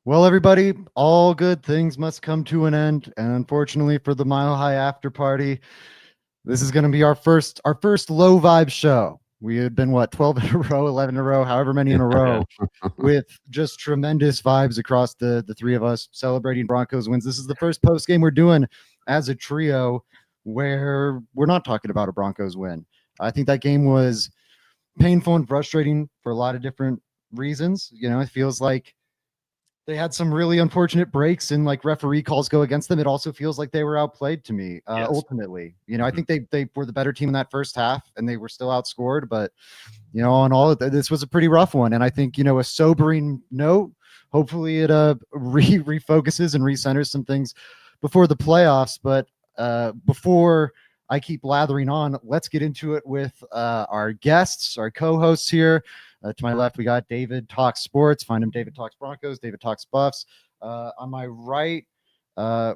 Well, everybody, all good things must come to an end, and unfortunately for the Mile High After Party, this is going to be our first low vibe show. We had been 12 in a row, 11 in a row, however many in a row, with just tremendous vibes across the three of us celebrating Broncos wins. This is the first post game we're doing as a trio where we're not talking about a Broncos win. I think that game was painful and frustrating for a lot of different reasons. It feels like they had some really unfortunate breaks and like referee calls go against them. It also feels like they were outplayed to me. Yes. Ultimately, I think they were the better team in that first half and they were still outscored. But on all of this was a pretty rough one. And I think a sobering note. Hopefully, it refocuses and recenters some things before the playoffs. But before I keep lathering on, let's get into it with our guests, our co-hosts here. To my left, we got David Talks Sports. Find him, David Talks Broncos, David Talks Buffs. On my right,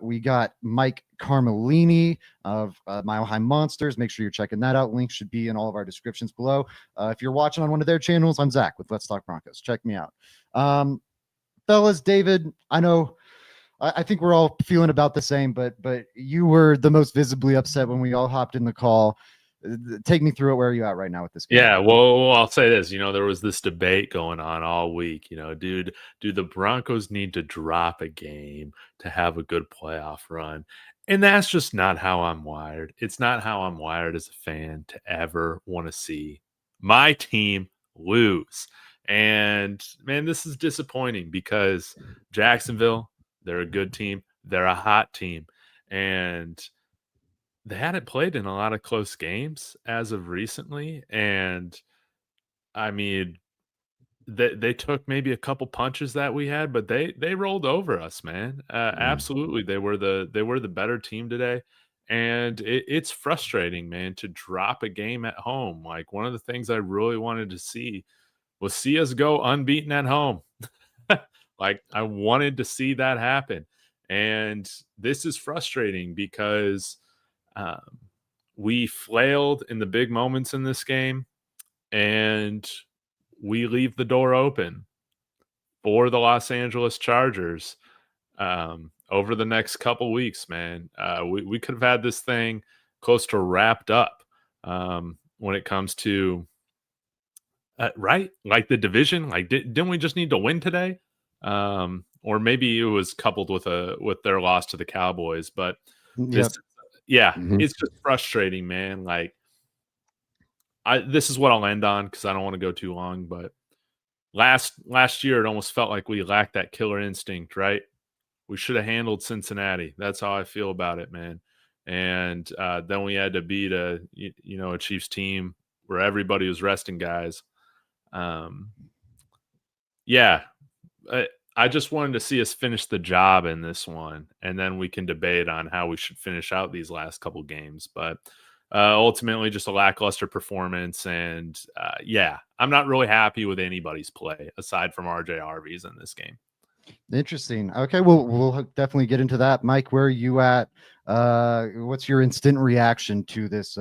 we got Mike Carmelini of Mile High Monsters. Make sure you're checking that out. Links should be in all of our descriptions below. If you're watching on one of their channels, I'm Zach with Let's Talk Broncos. Check me out. Fellas, David, I think we're all feeling about the same, but you were the most visibly upset when we all hopped in the call. Take me through it. Where are you at right now with this game? Yeah, well, I'll say this. There was this debate going on all week. Do the Broncos need to drop a game to have a good playoff run? And that's just not how I'm wired. It's not how I'm wired as a fan to ever want to see my team lose. And, man, this is disappointing because Jacksonville, they're a good team. They're a hot team. And they hadn't played in a lot of close games as of recently. And, I mean, they took maybe a couple punches that we had, but they rolled over us, man. Absolutely. They were the better team today. And it's frustrating, man, to drop a game at home. Like, one of the things I really wanted to see was see us go unbeaten at home. Like, I wanted to see that happen. And this is frustrating because we flailed in the big moments in this game, and we leave the door open for the Los Angeles Chargers over the next couple weeks, man. We could have had this thing close to wrapped up when it comes to right, like the division. Like, didn't we just need to win today? Or maybe it was coupled with their loss to the Cowboys, but this. Yep. Yeah, It's just frustrating, man. Like, this is what I'll end on because I don't want to go too long. But last year, it almost felt like we lacked that killer instinct, right? We should have handled Cincinnati. That's how I feel about it, man. And then we had to beat a Chiefs team where everybody was resting guys. Yeah. I just wanted to see us finish the job in this one, and then we can debate on how we should finish out these last couple games. But ultimately, just a lackluster performance. And I'm not really happy with anybody's play aside from RJRV's in this game. Interesting. Okay, we'll definitely get into that. Mike, where are you at? What's your instant reaction to this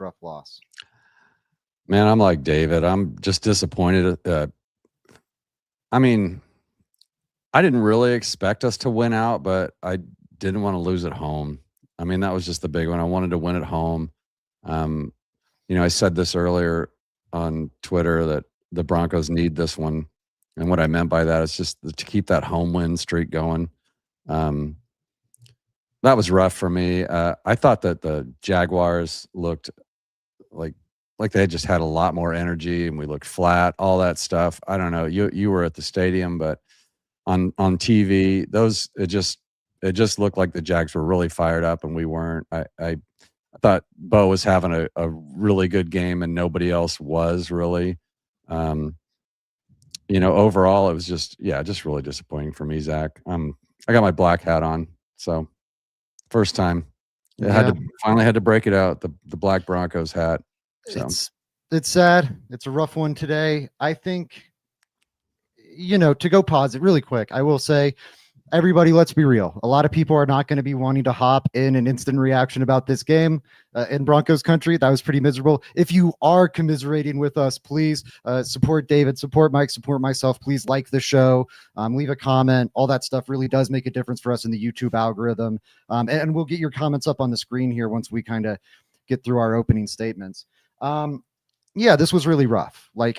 rough loss? Man, I'm like David. I'm just disappointed. I didn't really expect us to win out, but I didn't want to lose at home. I mean, that was just the big one. I wanted to win at home. I said this earlier on Twitter that the Broncos need this one. And what I meant by that is just to keep that home win streak going. That was rough for me. I thought that the Jaguars looked like they just had a lot more energy, and we looked flat, all that stuff. I don't know. You were at the stadium, but on TV, it just looked like the Jags were really fired up, and we weren't. I thought Bo was having a really good game, and nobody else was really. Overall, it was just really disappointing for me, Zach. I got my black hat on, so first time. Finally had to break it out, the black Broncos hat. So. It's sad. It's a rough one today. I think, to go pause it really quick, I will say everybody, let's be real. A lot of people are not going to be wanting to hop in an instant reaction about this game in Broncos country. That was pretty miserable. If you are commiserating with us, please support David, support Mike, support myself. Please like the show, leave a comment. All that stuff really does make a difference for us in the YouTube algorithm. And we'll get your comments up on the screen here once we kind of get through our opening statements. Yeah, this was really rough. Like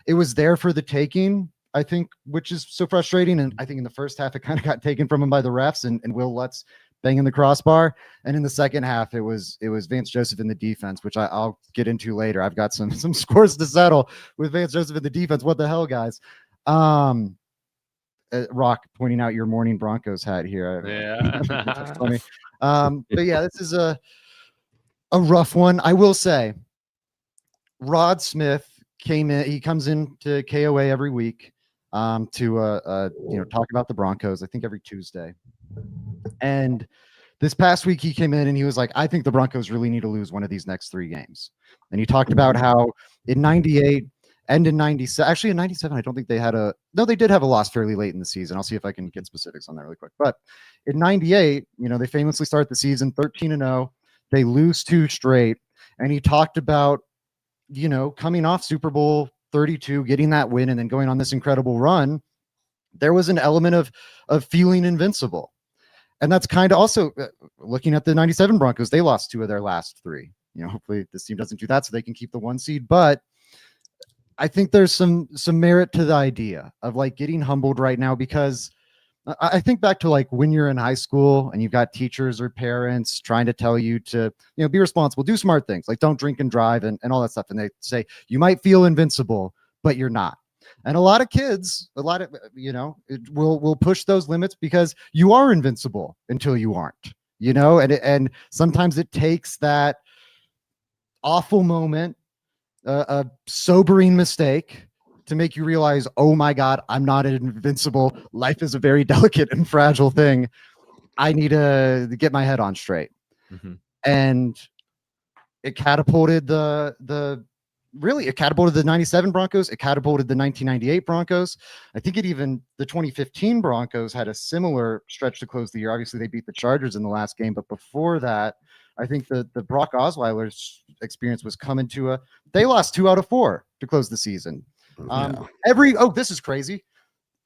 it was there for the taking, I think, which is so frustrating. And I think in the first half, it kind of got taken from him by the refs and Will Lutz banging the crossbar. And in the second half, it was Vance Joseph in the defense, which I'll get into later. I've got some scores to settle with Vance Joseph in the defense. What the hell, guys? Rock pointing out your morning Broncos hat here. Yeah. That's funny. But yeah, this is a rough one. I will say Rod Smith came in. He comes in to KOA every week to talk about the Broncos, I think every Tuesday. And this past week he came in and he was like, I think the Broncos really need to lose one of these next 3 games. And he talked about how in 98 and in 97, actually in 97, I don't think they had they did have a loss fairly late in the season. I'll see if I can get specifics on that really quick. But in 98, they famously start the season 13-0. They lose 2 straight. And he talked about, coming off Super Bowl 32, getting that win, and then going on this incredible run. There was an element of feeling invincible. And that's kind of also looking at the 97 Broncos. They lost 2 of their last 3. Hopefully this team doesn't do that so they can keep the 1 seed. But I think there's some merit to the idea of like getting humbled right now, because I think back to like when you're in high school and you've got teachers or parents trying to tell you to, be responsible, do smart things, like don't drink and drive and all that stuff. And they say, you might feel invincible, but you're not. And a lot of kids, will push those limits because you are invincible until you aren't, and sometimes it takes that awful moment, a sobering mistake, to make you realize, oh my God, I'm not invincible. Life is a very delicate and fragile thing. I need to get my head on straight. Mm-hmm. And it catapulted the 97 Broncos. It catapulted the 1998 Broncos. I think the 2015 Broncos had a similar stretch to close the year. Obviously they beat the Chargers in the last game, but before that, I think the Brock Osweiler's experience was coming to they lost 2 out of 4 to close the season. This is crazy.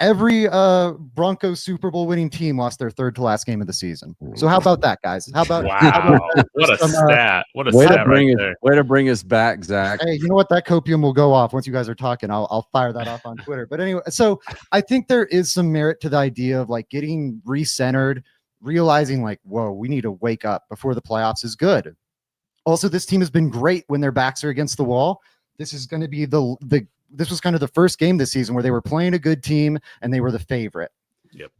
Every Broncos Super Bowl winning team lost their 3rd to last game of the season. So how about that, guys? How about what a stat? What a stat right there. Way to bring us back, Zach. Hey, you know what? That copium will go off once you guys are talking. I'll fire that off on Twitter. But anyway, so I think there is some merit to the idea of like getting recentered, realizing like, whoa, we need to wake up before the playoffs is good. Also, this team has been great when their backs are against the wall. This is going to be this was kind of the first game this season where they were playing a good team and they were the favorite. Yep.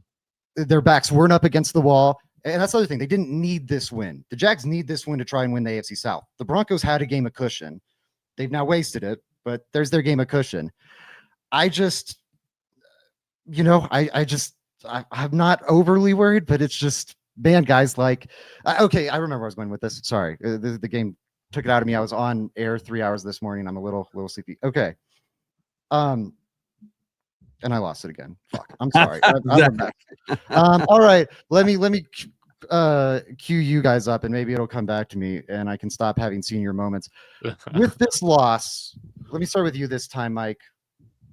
Their backs weren't up against the wall. And that's the other thing. They didn't need this win. The Jags need this win to try and win the AFC South. The Broncos had a game of cushion. They've now wasted it, but there's their game of cushion. I'm not overly worried, but it's just, man, guys, like, okay, I remember where I was going with this. Sorry. The game took it out of me. I was on air 3 hours this morning. I'm a little sleepy. Okay. And I lost it again. Fuck. I'm sorry. I'm back. All right. Let me cue you guys up and maybe it'll come back to me and I can stop having senior moments. With this loss, let me start with you this time, Mike.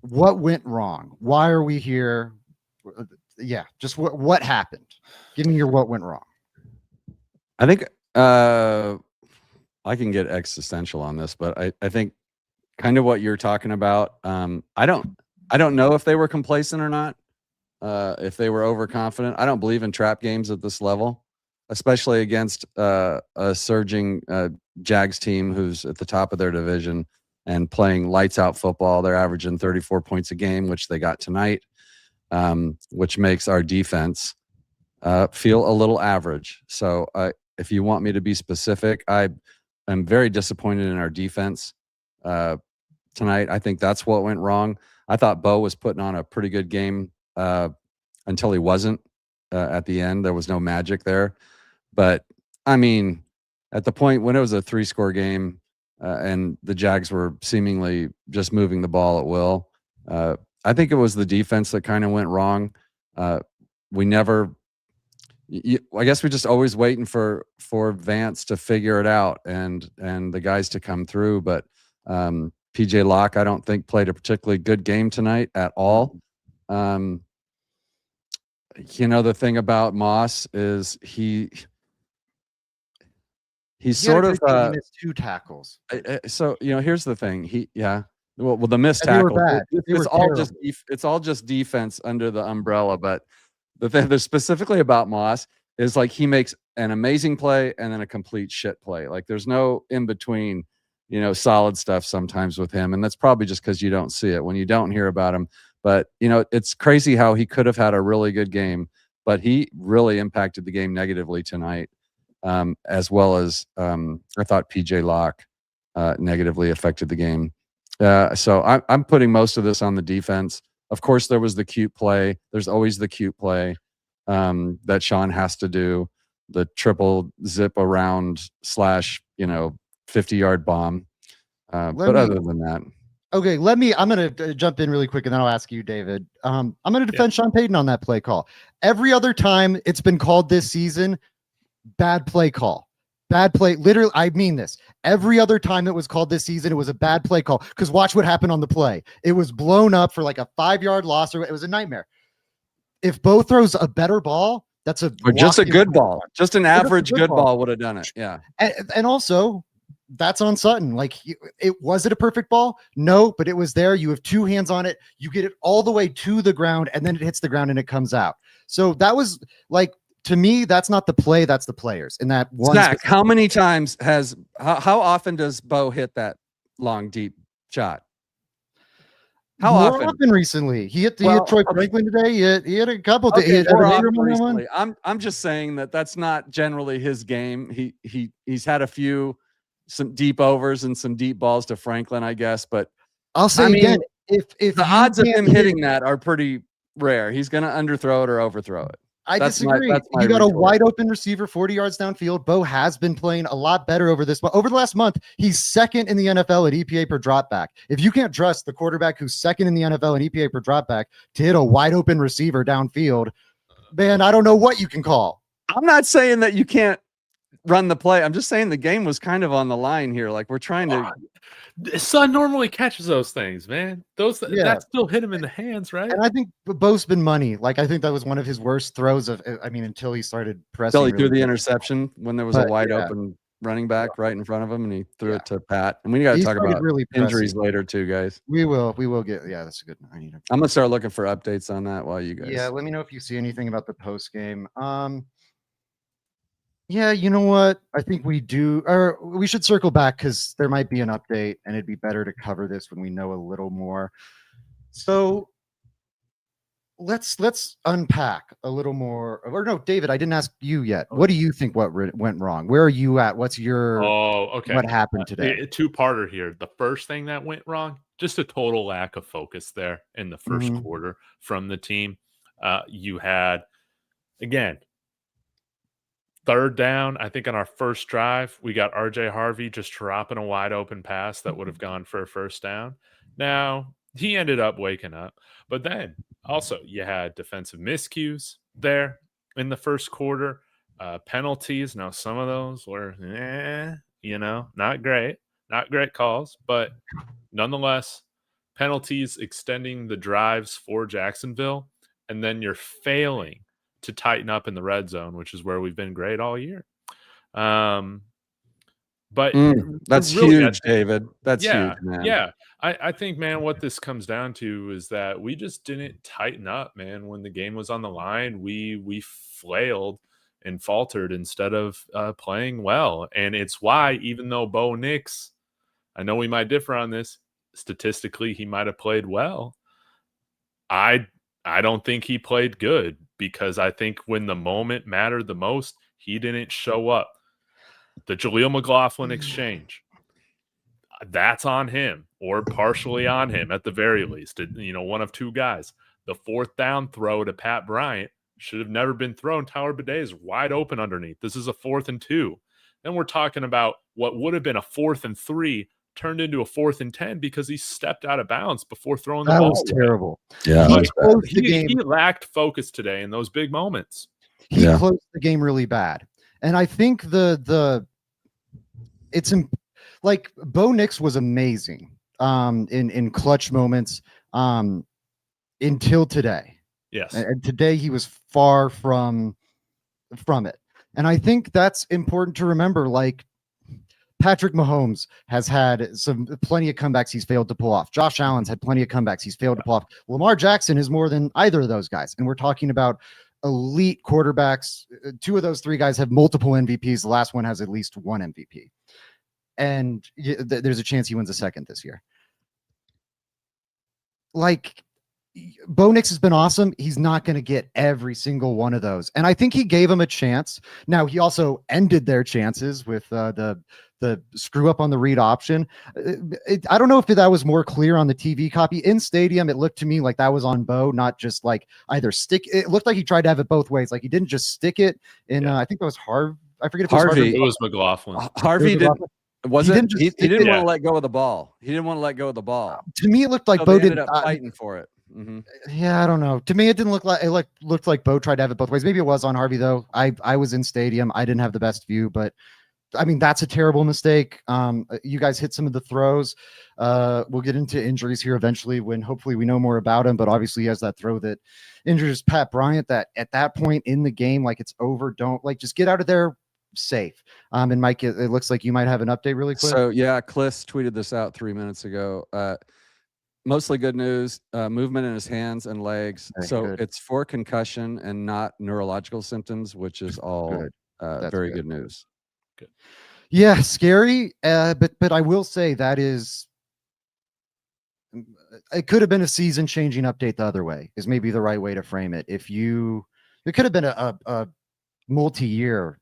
What went wrong? Why are we here? Yeah, just what happened? Give me your what went wrong. I think I can get existential on this, but I think kind of what you're talking about. I don't know if they were complacent or not. If they were overconfident. I don't believe in trap games at this level, especially against a surging Jags team who's at the top of their division and playing lights out football. They're averaging 34 points a game, which they got tonight, which makes our defense feel a little average. So if you want me to be specific, I am very disappointed in our defense tonight. I think that's what went wrong. I thought Bo was putting on a pretty good game until he wasn't at the end. There was no magic there. But, I mean, at the point when it was a 3-score game and the Jags were seemingly just moving the ball at will, I think it was the defense that kind of went wrong. we never. I guess we're just always waiting for Vance to figure it out and the guys to come through. But PJ Locke, I don't think played a particularly good game tonight at all. The thing about Moss is he's sort of he missed 2 tackles. So here's the thing. Well, the missed They were tackle. bad. It's all just defense under the umbrella. But the thing that's specifically about Moss is like he makes an amazing play and then a complete shit play. Like there's no in between, solid stuff sometimes with him. And that's probably just because you don't see it when you don't hear about him. But, it's crazy how he could have had a really good game, but he really impacted the game negatively tonight, as well as I thought PJ Locke negatively affected the game. So I'm putting most of this on the defense. Of course, there was the cute play. There's always the cute play that Sean has to do, the triple zip around / 50-yard bomb. But other than that. Okay, I'm going to jump in really quick and then I'll ask you, David. I'm going to defend Sean Payton on that play call. Every other time it's been called this season, bad play call. Bad play. Literally, I mean this. Every other time it was called this season, it was a bad play call. Because watch what happened on the play. It was blown up for like a 5-yard loss, or it was a nightmare. If Bo throws a better ball, that's just a good ball. Just an average good ball would have done it. Yeah. And also, that's on Sutton. Like, was it a perfect ball? No, but it was there. You have 2 hands on it. You get it all the way to the ground, and then it hits the ground and it comes out. So that was like, to me, that's not the play. That's the players. And that one. Zach, how many times how often does Bo hit that long, deep shot? How more often recently? He hit Troy Franklin today. He had a couple. Recently. I'm just saying that's not generally his game. He's had some deep overs and some deep balls to Franklin, I guess. But I'll say again, if the odds of him hitting that are pretty rare, he's going to underthrow it or overthrow it. I disagree. You got a wide open receiver 40 yards downfield. Bo has been playing a lot better over the last month. He's second in the NFL at EPA per dropback. If you can't trust the quarterback who's second in the NFL in EPA per dropback to hit a wide open receiver downfield, man, I don't know what you can call. I'm not saying that you can't run the play. I'm just saying the game was kind of on the line here. Like we're trying to. Son normally catches those things, man. That still hit him in the hands, right? And I think Bo's been money. Like I think that was one of his worst throws until he started pressing. Until he threw the interception when there was a wide open running back right in front of him, and he threw it to Pat. And we got to talk about injuries later too, guys. We will get. Yeah, that's a good. I'm gonna start looking for updates on that while you guys. Yeah, let me know if you see anything about the post game. Yeah, you know what? I think we do, or we should circle back because there might be an update, and it'd be better to cover this when we know a little more. So let's unpack a little more. Or no, David, I didn't ask you yet. What do you think went wrong? Where are you at? What's your what happened today? 2-parter here. The first thing that went wrong, just a total lack of focus there in the first quarter from the team. You had, again, 3rd down, I think on our first drive, we got RJ Harvey just dropping a wide open pass that would have gone for a 1st down. Now, he ended up waking up. But then also you had defensive miscues there in the first quarter, penalties. Now, some of those were, not great calls, but nonetheless, penalties extending the drives for Jacksonville. And then you're failing to tighten up in the red zone, which is where we've been great all year. But that's really huge, David. That's huge, man. Yeah. I think, man, what this comes down to is that we just didn't tighten up, man. When the game was on the line, we flailed and faltered instead of playing well. And it's why, even though Bo Nix, I know we might differ on this, statistically he might have played well. I don't think he played good, because I think when the moment mattered the most, he didn't show up. The Jaleel McLaughlin exchange, that's on him, or partially on him at the very least. One of 2 guys. The 4th down throw to Pat Bryant should have never been thrown. Tyler Bidet is wide open underneath. This is a 4th and 2. Then we're talking about what would have been a 4th and 3 turned into a 4th and 10 because he stepped out of bounds before throwing the That ball. was terrible. Yeah, He that's bad. closed the game. He lacked focus today in those big moments. He closed the game really bad. And I think like Bo Nix was amazing in clutch moments until today. Yes. And today he was far from it. And I think that's important to remember. Like, Patrick Mahomes has had plenty of comebacks he's failed to pull off. Josh Allen's had plenty of comebacks he's failed to pull off. Lamar Jackson is more than either of those guys. And we're talking about elite quarterbacks. 2 of those 3 guys have multiple MVPs. The last one has at least 1 MVP. And there's a chance he wins a second this year. Like, Bo Nix has been awesome. He's not going to get every single one of those. And I think he gave him a chance. Now, he also ended their chances with the screw up on the read option. I don't know if that was more clear on the TV copy. In stadium, it looked to me like that was on Bo, not just like either stick. It looked like he tried to have it both ways. Like, he didn't just stick it in, I think that was Harvey. I forget if it was Harvey. It was McLaughlin. Harvey didn't. He didn't want to let go of the ball. He didn't want to let go of the ball. To me, it looked like So Bo they ended didn't up fighting for it. Mm-hmm. Yeah, I don't know. To me, it didn't look like looked like Bo tried to have it both ways. Maybe it was on Harvey though. I was in stadium. I didn't have the best view, but I mean, that's a terrible mistake. You guys hit some of the throws. We'll get into injuries here eventually when hopefully we know more about him. But obviously, he has that throw that injures Pat Bryant. That at that point in the game, like, it's over. Don't just get out of there safe. And Mike, it looks like you might have an update really quick. So yeah, Kliss tweeted this out 3 minutes ago. Mostly good news. Movement in his hands and legs. Good. It's for concussion and not neurological symptoms, which is all very good news. Good. Yeah, scary. But I will say that it could have been a season-changing update the other way. Is maybe the right way to frame it. It could have been a multi-year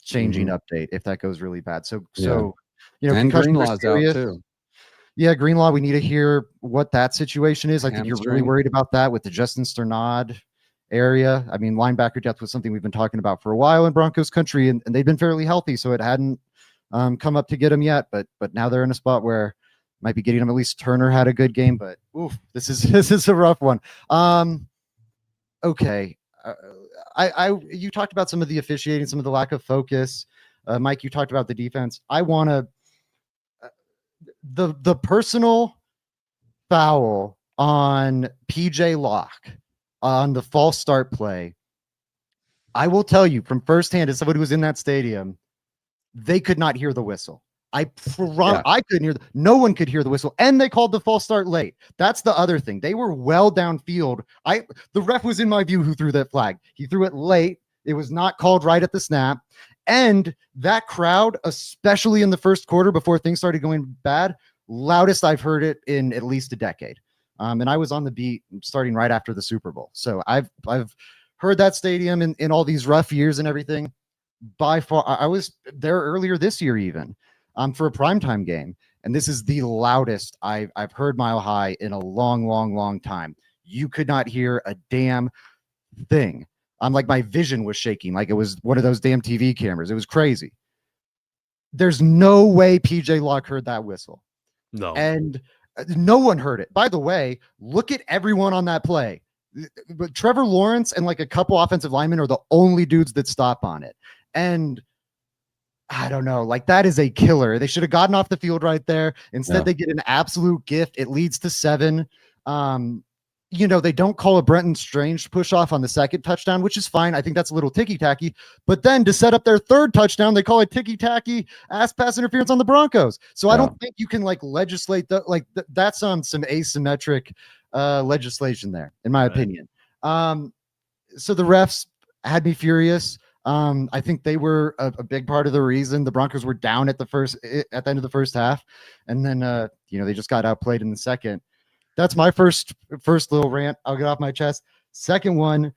changing update if that goes really bad. So and Greenlaw's out too. Yeah, Greenlaw, we need to hear what that situation is. I think you're really Hamstring. worried about that with the Justin Sternad area. I mean, linebacker depth was something we've been talking about for a while in Broncos country, and they've been fairly healthy, so it hadn't come up to get him yet. But now they're in a spot where might be getting him. At least Turner had a good game, but oof, this is a rough one. Okay. You talked about some of the officiating, some of the lack of focus. Mike, you talked about the defense. I want to the personal foul on PJ Locke on the false start play. I will tell you from firsthand, as somebody who was in that stadium, they could not hear the whistle. I couldn't hear. No one could hear the whistle, and they called the false start late. That's the other thing. They were well downfield. The ref was in my view who threw that flag. He threw it late. It was not called right at the snap. And that crowd, especially in the first quarter before things started going bad, loudest I've heard it in at least a decade. And I was on the beat starting right after the Super Bowl. So I've heard that stadium in all these rough years and everything. By far, I was there earlier this year even for a primetime game. And this is the loudest I've heard Mile High in a long, long, long time. You could not hear a damn thing. Like my vision was shaking, like it was one of those damn TV cameras. It was crazy. There's no way PJ Locke heard that whistle. No. And no one heard it. By the way, look at everyone on that play. But Trevor Lawrence and like a couple offensive linemen are the only dudes that stop on it. And I don't know, like that is a killer. They should have gotten off the field right there. Instead, they get an absolute gift. It leads to 7. They don't call a Brenton Strange push off on the second touchdown, which is fine. I think that's a little ticky-tacky. But then to set up their third touchdown, they call it ticky-tacky ass pass interference on the Broncos. So I don't think you can like legislate that's some asymmetric legislation there, in my opinion. So the refs had me furious. I think they were a big part of the reason the Broncos were down at the end of the first half. And then, they just got outplayed in the second. That's my first little rant. I'll get off my chest. Second one,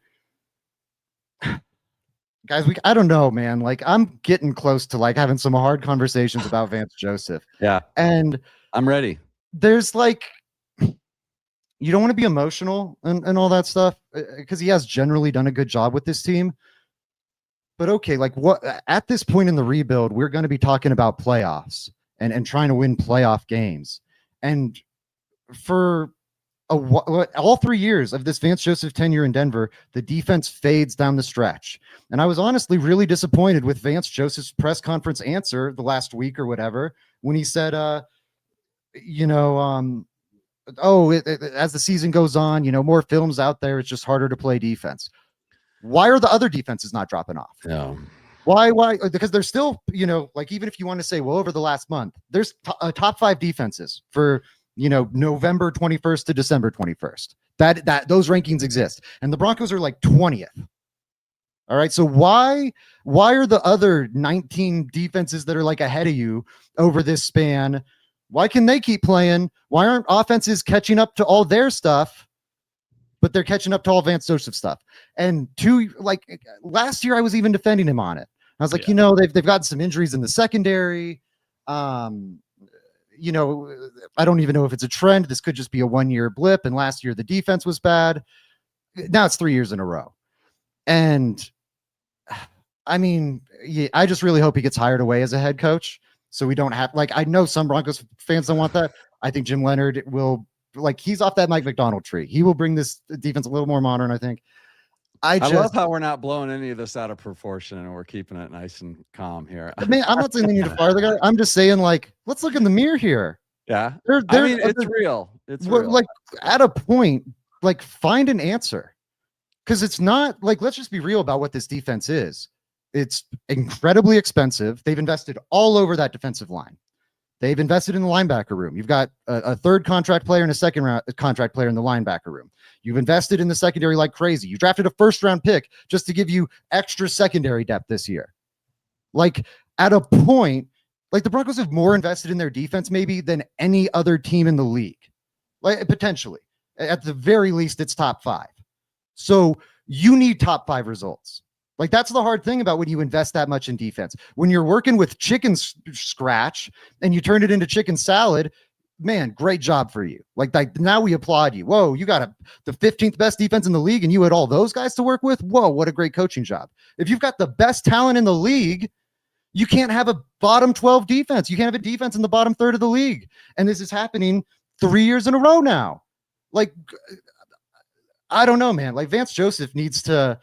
guys, I don't know, man. Like I'm getting close to like having some hard conversations about Vance Joseph. Yeah. And I'm ready. There's like, you don't want to be emotional and all that stuff because he has generally done a good job with this team. But okay, like what at this point in the rebuild, we're going to be talking about playoffs and trying to win playoff games. And for all 3 years of this Vance Joseph tenure in Denver, the defense fades down the stretch. And I was honestly really disappointed with Vance Joseph's press conference answer the last week or whatever, when he said, as the season goes on, more films out there, it's just harder to play defense. Why are the other defenses not dropping off? Yeah. Why? Because there's still, even if you want to say, well, over the last month, there's top 5 defenses for, November 21st to December 21st. That those rankings exist. And the Broncos are like 20th. All right. So why are the other 19 defenses that are like ahead of you over this span? Why can they keep playing? Why aren't offenses catching up to all their stuff, but they're catching up to all Vance Joseph stuff? And last year, I was even defending him on it. I was like, they've got some injuries in the secondary. I don't even know if it's a trend. This could just be a 1-year blip. And last year, the defense was bad. Now it's 3 years in a row. And I mean, I just really hope he gets hired away as a head coach. So we don't have, I know some Broncos fans don't want that. I think Jim Leonard will, he's off that Mike McDonald tree. He will bring this defense a little more modern, I think. I love how we're not blowing any of this out of proportion and we're keeping it nice and calm here. Man, I'm not saying they need to fire the guy. I'm just saying, let's look in the mirror here. Yeah. It's real. It's real. At a point, find an answer. Because it's not, let's just be real about what this defense is. It's incredibly expensive. They've invested all over that defensive line. They've invested in the linebacker room. You've got a third contract player and a second round contract player in the linebacker room. You've invested in the secondary like crazy. You drafted a first-round pick just to give you extra secondary depth this year. At a point, the Broncos have more invested in their defense maybe than any other team in the league. Potentially. At the very least, it's top 5. So you need top 5 results. That's the hard thing about when you invest that much in defense. When you're working with chicken scratch and you turn it into chicken salad, man, great job for you. Now we applaud you. Whoa, you got the 15th best defense in the league and you had all those guys to work with? Whoa, what a great coaching job. If you've got the best talent in the league, you can't have a bottom 12 defense. You can't have a defense in the bottom third of the league. And this is happening 3 years in a row now. I don't know, man. Vance Joseph needs to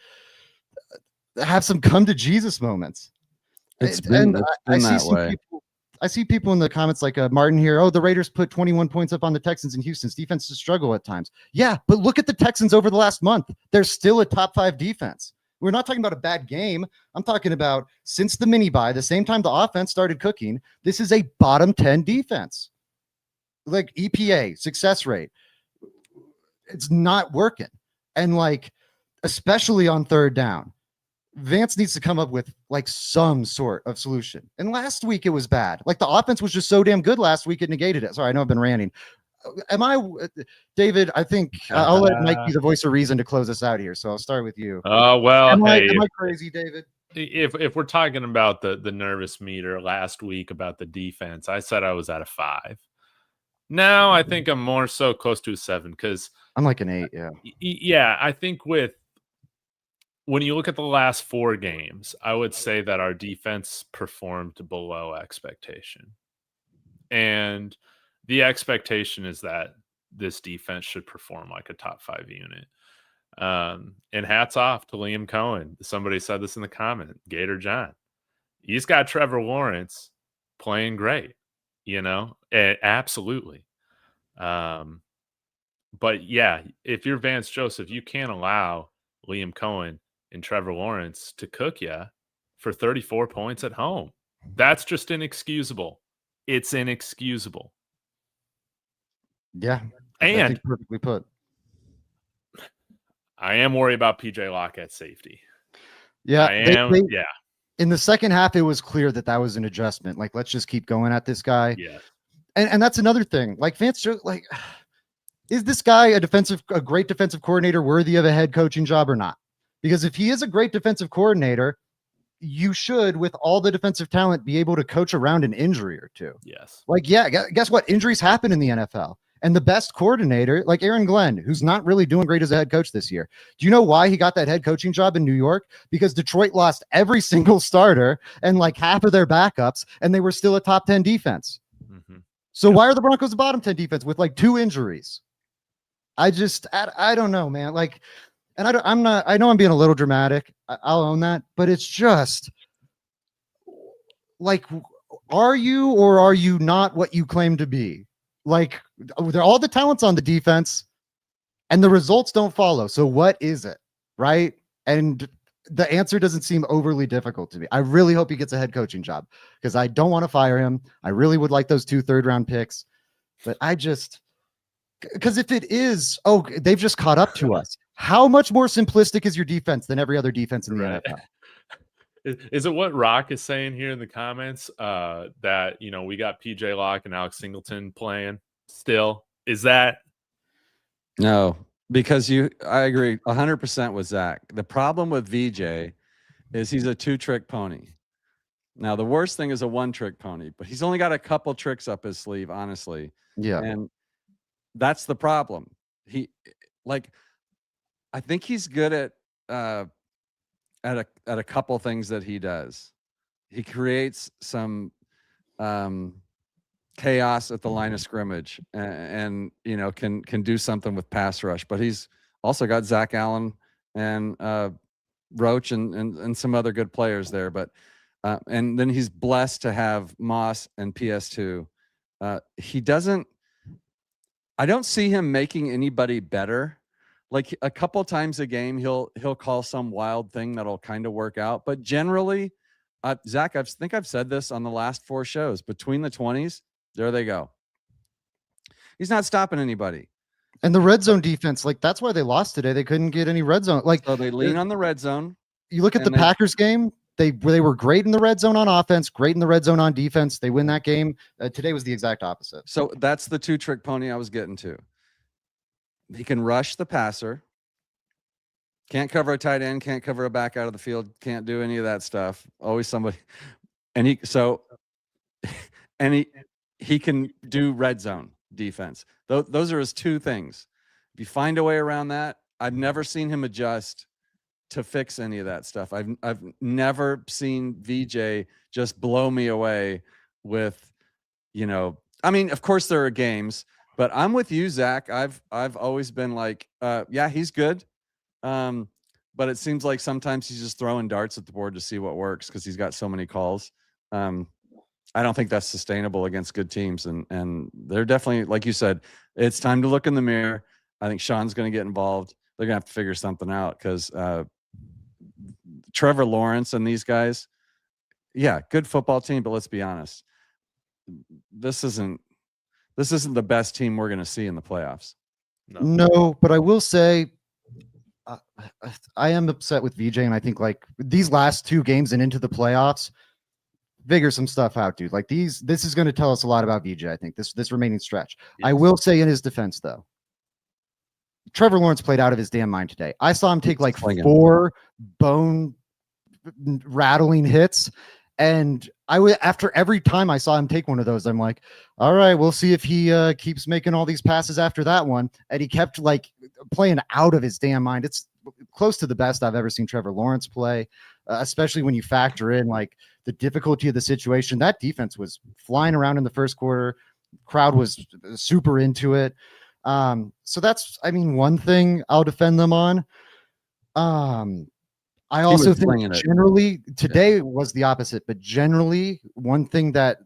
have some come to Jesus moments. It's been that way. I see people in the comments Martin here. Oh, the Raiders put 21 points up on the Texans in Houston's defense to struggle at times. Yeah, but look at the Texans over the last month. They're still a top 5 defense. We're not talking about a bad game. I'm talking about since the mini bye, the same time the offense started cooking, this is a bottom 10 defense. EPA, success rate. It's not working. And especially on third down, Vance needs to come up with some sort of solution. And last week it was bad. The offense was just so damn good last week it negated it. Sorry, I know I've been ranting. David? I think I'll let Mike be the voice of reason to close us out here. So I'll start with you. Am I crazy, David? If we're talking about the nervous meter last week about the defense, I said I was at a 5. Now I think I'm more so close to a 7 because I'm an 8. Yeah. Yeah, I think when you look at the last 4 games, I would say that our defense performed below expectation. And the expectation is that this defense should perform like a top 5 unit. And hats off to Liam Cohen. Somebody said this in the comment, Gator John. He's got Trevor Lawrence playing great, absolutely. But yeah, if you're Vance Joseph, you can't allow Liam Cohen and Trevor Lawrence to cook you for 34 points at home. That's just inexcusable. It's inexcusable. Yeah. And I think perfectly put. I am worried about PJ Lockett safety. Yeah. I am. Yeah. In the second half, it was clear that was an adjustment. Let's just keep going at this guy. Yeah. And that's another thing. Vance, is this guy a great defensive coordinator worthy of a head coaching job or not? Because if he is a great defensive coordinator, you should, with all the defensive talent, be able to coach around an injury or two. Yes. Guess what? Injuries happen in the NFL. And the best coordinator, like Aaron Glenn, who's not really doing great as a head coach this year. Do you know why he got that head coaching job in New York? Because Detroit lost every single starter and half of their backups, and they were still a top 10 defense. So why are the Broncos the bottom 10 defense with like 2 injuries? I don't know, man. Like, and I know I'm being a little dramatic. I'll own that, but it's just like, are you or are you not what you claim to be? Like, all the talent's on the defense and the results don't follow. So what is it? Right. And the answer doesn't seem overly difficult to me. I really hope he gets a head coaching job because I don't want to fire him. I really would like those 2 third-round picks, but because if it is, they've just caught up to us. How much more simplistic is your defense than every other defense in the NFL? Is it what Rock is saying here in the comments that, we got PJ Locke and Alex Singleton playing still? Is that? No, because I agree 100% with Zach. The problem with VJ is he's a 2-trick pony. Now, the worst thing is a 1-trick pony, but he's only got a couple tricks up his sleeve, honestly. Yeah. And that's the problem. I think he's good at a couple things that he does. He creates some chaos at the line of scrimmage and can do something with pass rush, but he's also got Zach Allen and Roach and some other good players there. But and then he's blessed to have Moss and PS2. I don't see him making anybody better. Like a couple times a game, he'll call some wild thing that'll kind of work out. But generally, Zach, I think I've said this on the last 4 shows. Between the 20s, there they go. He's not stopping anybody. And the red zone defense, like that's why they lost today. They couldn't get any red zone. Like, so they lean on the red zone. You look at the Packers game. They were great in the red zone on offense, great in the red zone on defense. They win that game. Today was the exact opposite. So that's the 2-trick pony I was getting to. He can rush the passer. Can't cover a tight end. Can't cover a back out of the field. Can't do any of that stuff. Always somebody. And he can do red zone defense. Those are his 2 things. If you find a way around that, I've never seen him adjust to fix any of that stuff. I've never seen VJ just blow me away with, I mean, of course there are games, but I'm with you, Zach. I've always been like, yeah, he's good. But it seems like sometimes he's just throwing darts at the board to see what works because he's got so many calls. I don't think that's sustainable against good teams. And they're definitely, like you said, it's time to look in the mirror. I think Sean's going to get involved. They're going to have to figure something out because Trevor Lawrence and these guys, yeah, good football team, but let's be honest. This isn't the best team we're going to see in the playoffs. No, but I will say I am upset with VJ, and I think like these last 2 games and into the playoffs, figure some stuff out, dude. Like this is going to tell us a lot about VJ. I think this remaining stretch. Yes. I will say in his defense, though, Trevor Lawrence played out of his damn mind today. I saw him take like 4 bone rattling hits. And after every time I saw him take one of those, I'm like, all right, we'll see if he keeps making all these passes after that one. And he kept like playing out of his damn mind. It's close to the best I've ever seen Trevor Lawrence play, especially when you factor in like the difficulty of the situation. That defense was flying around in the first quarter. Crowd was super into it. So that's, I mean, one thing I'll defend them on. I also think generally today was the opposite, but generally one thing that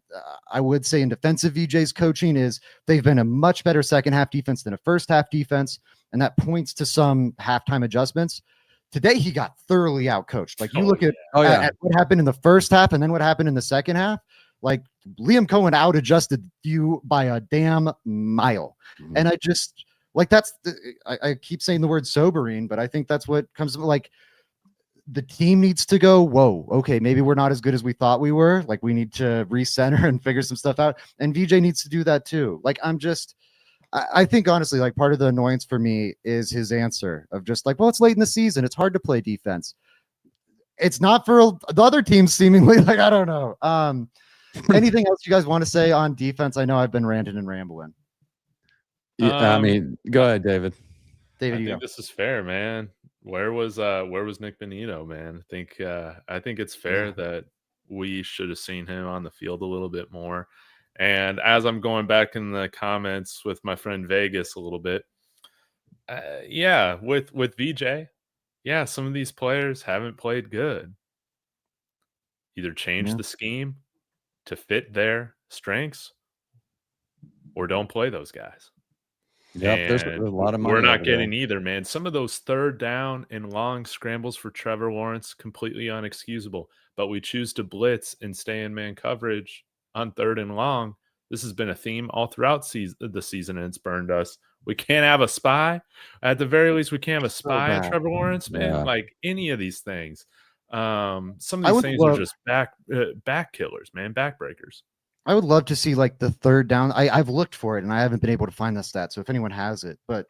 I would say in defense of VJ's coaching is they've been a much better second half defense than a first half defense. And that points to some halftime adjustments. Today, he got thoroughly outcoached. Like you look at what happened in the first half and then what happened in the second half, like Liam Cohen out adjusted you by a damn mile. Mm-hmm. And I just like, I keep saying the word sobering, but I think that's what comes like, the team needs to go, whoa, okay, maybe we're not as good as we thought we were. Like we need to recenter and figure some stuff out. And VJ needs to do that too. Like I think honestly, like part of the annoyance for me is his answer of just like, well, it's late in the season. It's hard to play defense. It's not for the other teams seemingly. Like, I don't know. Anything else you guys want to say on defense? I know I've been ranting and rambling. Yeah, I mean, go ahead, David. I think this is fair, man. Where was Nick Benito, man? I think it's fair that we should have seen him on the field a little bit more. And as I'm going back in the comments with my friend Vegas a little bit, yeah, with VJ, yeah, some of these players haven't played good. Either change the scheme to fit their strengths or don't play those guys. Yep, there's a And lot of we're money not over there. getting either, man. Some of those third down and long scrambles for Trevor Lawrence, completely unexcusable. But we choose to blitz and stay in man coverage on third and long. This has been a theme all throughout the season, and it's burned us. We can't have a spy. At the very least, we can't have a spy on bad. Trevor Lawrence, man. Yeah. Like any of these things. Some of I these would things are love- just back killers, man, backbreakers. I would love to see like the third down. I've looked for it and I haven't been able to find the stat. So if anyone has it, but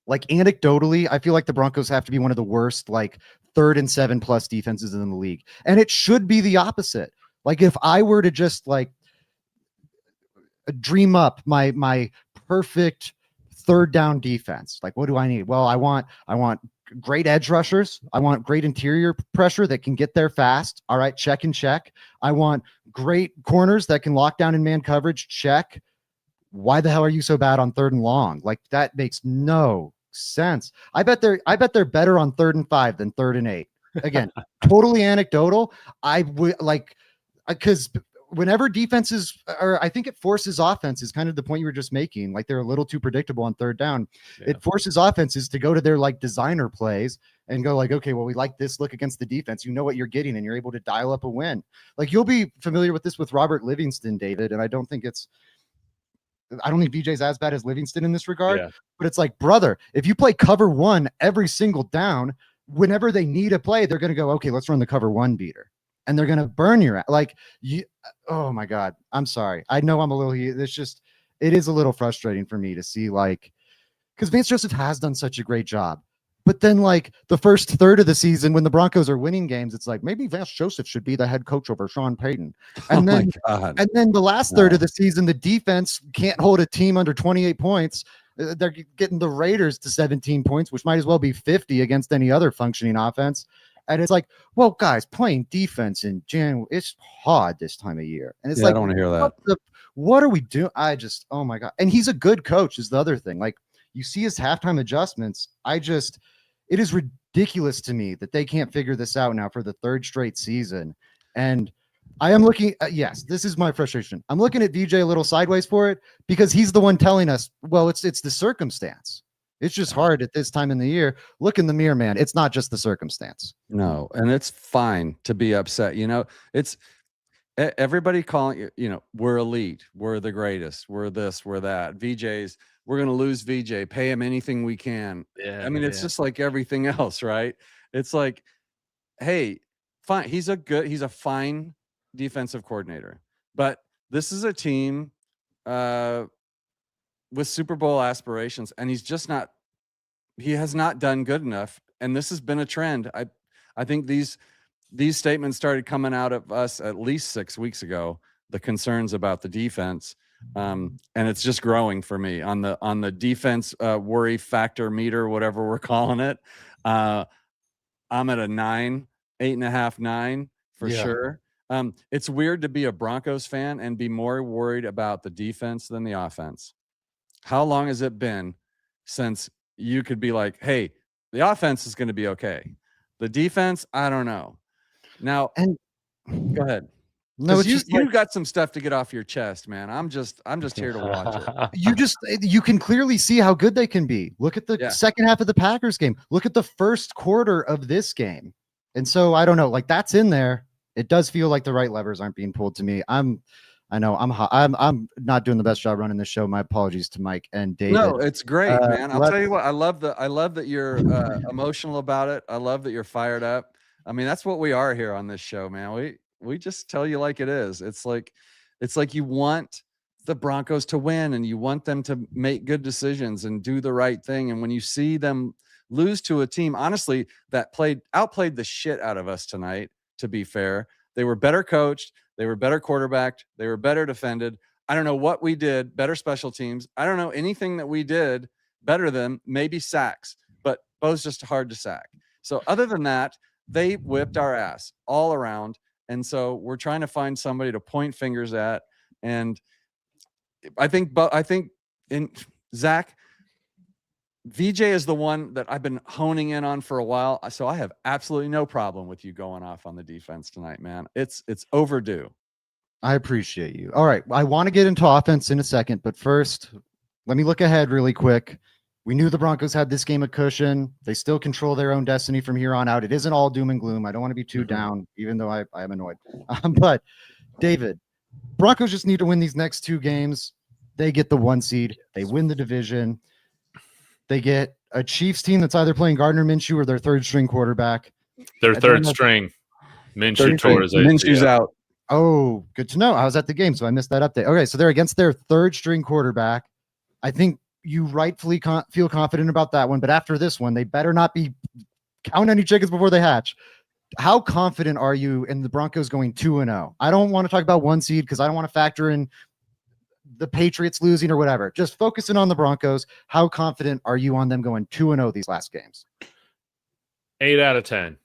like anecdotally, I feel like the Broncos have to be one of the worst, like 3rd and 7+ defenses in the league. And it should be the opposite. Like if I were to just like dream up my perfect third down defense, like what do I need? Well, I want great edge rushers. I want great interior pressure that can get there fast. All right, check and check. I want great corners that can lock down in man coverage. Check. Why the hell are you so bad on 3rd and long? Like that makes no sense. I bet they're better on 3rd and 5 than 3rd and 8. Again, totally anecdotal. I would like because whenever defenses or I think it forces offenses, kind of the point you were just making, like they're a little too predictable on 3rd down. Yeah. It forces offenses to go to their like designer plays and go like, okay, well, we like this look against the defense. You know what you're getting and you're able to dial up a win. Like you'll be familiar with this with Robert Livingston, David, and I don't think VJ's as bad as Livingston in this regard, but it's like, brother, if you play cover 1 every single down, whenever they need a play, they're going to go, okay, let's run the cover 1 beater. And they're going to burn your like you. Oh my God. I'm sorry. I know I'm a little, it is a little frustrating for me to see like, because Vance Joseph has done such a great job. But then like the first third of the season when the Broncos are winning games, it's like maybe Vance Joseph should be the head coach over Sean Payton. And then, and then the last third of the season, the defense can't hold a team under 28 points. They're getting the Raiders to 17 points, which might as well be 50 against any other functioning offense. And it's like, well, guys, playing defense in January, it's hard this time of year. And it's like, I don't want to hear that. What are we doing? Oh my God. And he's a good coach is the other thing. Like you see his halftime adjustments. It is ridiculous to me that they can't figure this out now for the 3rd straight season. And I am looking yes, this is my frustration. I'm looking at VJ a little sideways for it because he's the one telling us, well, it's the circumstance. It's just hard at this time in the year. Look in the mirror, man. It's not just the circumstance. No, and it's fine to be upset. You know, it's everybody calling, you know, we're elite. We're the greatest. We're this, we're that. VJ's, we're going to lose VJ. Pay him anything we can. Yeah, I mean, it's just like everything else, right? It's like, hey, fine. He's a fine defensive coordinator. But this is a team with Super Bowl aspirations, and he has not done good enough. And this has been a trend. I think these statements started coming out of us at least 6 weeks ago, the concerns about the defense. And it's just growing for me on the defense worry factor meter, whatever we're calling it. I'm at a 8.5, 9 for sure. It's weird to be a Broncos fan and be more worried about the defense than the offense. How long has it been since you could be like, hey, the offense is going to be okay. The defense, I don't know. Now, and go ahead. No, you got some stuff to get off your chest, man. I'm just here to watch it. You can clearly see how good they can be. Look at the second half of the Packers game. Look at the first quarter of this game. And so I don't know, like that's in there. It does feel like the right levers aren't being pulled to me. I'm not doing the best job running this show. My apologies to Mike and David. No, it's great, man. I'll tell you what, I love that you're emotional about it. I love that you're fired up. I mean, that's what we are here on this show, man. We just tell you like it is. It's like you want the Broncos to win and you want them to make good decisions and do the right thing. And when you see them lose to a team, honestly, that outplayed the shit out of us tonight, to be fair. They were better coached. They were better quarterbacked. They were better defended. I don't know what we did, better special teams. I don't know anything that we did better than maybe sacks, but Bo's just hard to sack. So other than that, they whipped our ass all around. And so we're trying to find somebody to point fingers at. And I think in Zach, VJ is the one that I've been honing in on for a while. So I have absolutely no problem with you going off on the defense tonight, man. It's overdue. I appreciate you. All right. I want to get into offense in a second, but first, let me look ahead really quick. We knew the Broncos had this game of cushion. They still control their own destiny from here on out. It isn't all doom and gloom. I don't want to be too down, even though I am annoyed. But David, Broncos just need to win these next 2 games. They get the 1 seed. They win the division. They get a Chiefs team that's either playing Gardner Minshew or their 3rd string quarterback. Their 3rd string. Minshew tore his ACL. Minshew's out. Oh, good to know. I was at the game, so I missed that update. Okay, so they're against their 3rd string quarterback. I think you rightfully feel confident about that one, but after this one, they better not be counting any chickens before they hatch. How confident are you in the Broncos going 2-0? I don't want to talk about 1 seed because I don't want to factor in the Patriots losing or whatever. Just focusing on the Broncos. How confident are you on them going 2-0 these last games? 8 out of 10.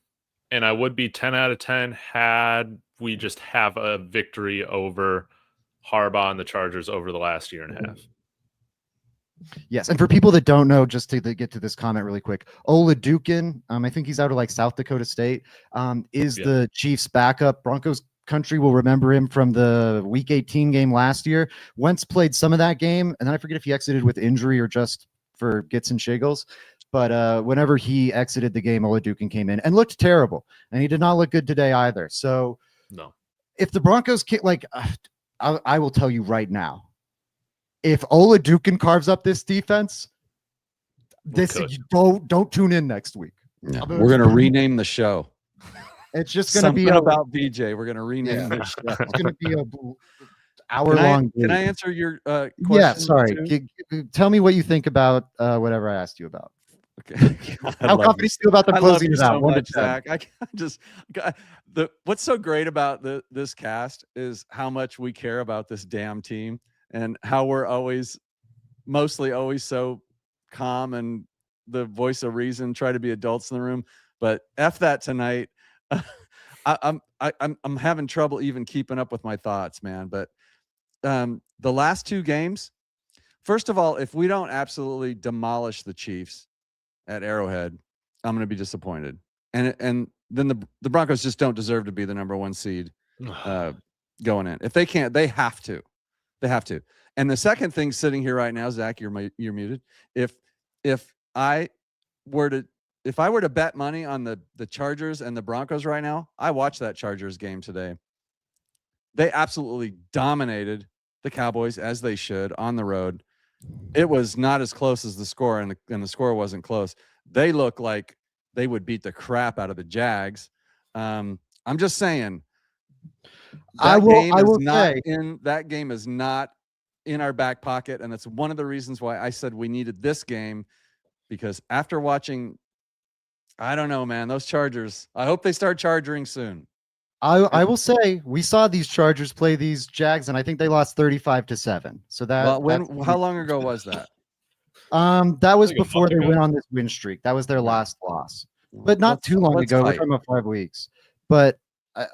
And I would be 10 out of 10 had we just have a victory over Harbaugh and the Chargers over the last year and a half. Yes, and for people that don't know, just to get to this comment really quick, Olajuwon, I think he's out of like South Dakota State, is the Chiefs' backup. Broncos country will remember him from the Week 18 game last year. Wentz played some of that game, and then I forget if he exited with injury or just for gits and shiggles. But whenever he exited the game, Olajuwon came in and looked terrible, and he did not look good today either. So, no, if the Broncos can't, I will tell you right now. If Olajuwon carves up this defense, don't tune in next week. Yeah, we're going to rename the show. It's just going to be about VJ. We're going to rename the show. It's going to be a hour-long. Can I answer your question? Yeah, sorry. Tell me what you think about whatever I asked you about. Okay. How confident you feel about the closing of that? So much, Zach. What's so great about this cast is how much we care about this damn team. And how we're mostly always so calm and the voice of reason, try to be adults in the room. But F that tonight. I'm having trouble even keeping up with my thoughts, man. But the last 2 games, first of all, if we don't absolutely demolish the Chiefs at Arrowhead, I'm going to be disappointed. And then the Broncos just don't deserve to be the number 1 seed going in. If they can't, they have to. They have to. And the second thing sitting here right now, Zach, you're muted. If I were to bet money on the Chargers and the Broncos right now, I watched that Chargers game today. They absolutely dominated the Cowboys, as they should, on the road. It was not as close as the score, and the score wasn't close. They look like they would beat the crap out of the Jags. I'm just saying. That game is not in our back pocket, and that's one of the reasons why I said we needed this game, because after watching, I don't know, man, those Chargers, I hope they start charging soon. I will say we saw these Chargers play these Jags, and I think they lost 35-7. So how long ago was that? That was before they went on this win streak. That was their last loss, but not too long ago. We're talking about 5 weeks, but.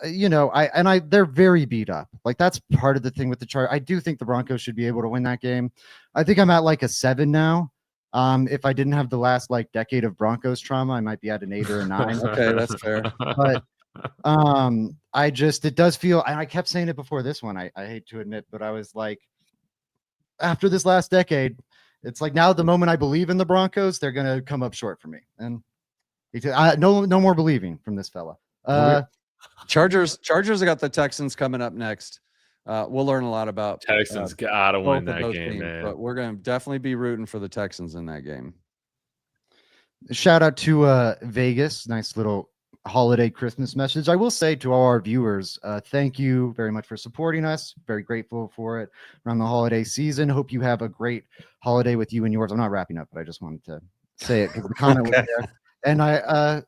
They're very beat up. Like, that's part of the thing with the chart. I do think the Broncos should be able to win that game. I think I'm at like a 7 now. If I didn't have the last decade of Broncos trauma, I might be at an 8 or a 9. Okay, that's fair. But it does feel, and I kept saying it before this one. I hate to admit, but I was like, after this last decade, it's like now the moment I believe in the Broncos, they're gonna come up short for me. And no more believing from this fella. Chargers got the Texans coming up next. We'll learn a lot about Texans. Gotta win that game, teams, man. But we're going to definitely be rooting for the Texans in that game. Shout out to Vegas. Nice little holiday Christmas message. I will say to all our viewers, thank you very much for supporting us. Very grateful for it around the holiday season. Hope you have a great holiday with you and yours. I'm not wrapping up, but I just wanted to say it because the comment was there. And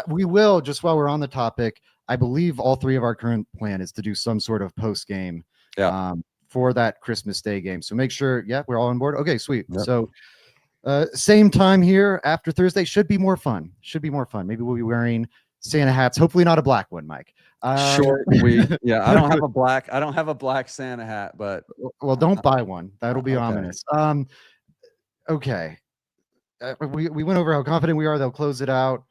we will, just while we're on the topic, I believe all 3 of our current plan is to do some sort of post game for that Christmas Day game. So make sure, we're all on board. Okay, sweet. Yep. So same time here after Thursday should be more fun. Maybe we'll be wearing Santa hats. Hopefully not a black one, Mike. Short week. Yeah, I don't have a black Santa hat, but well, don't buy one. That'll be okay. ominous. Okay. We went over how confident we are. They'll close it out.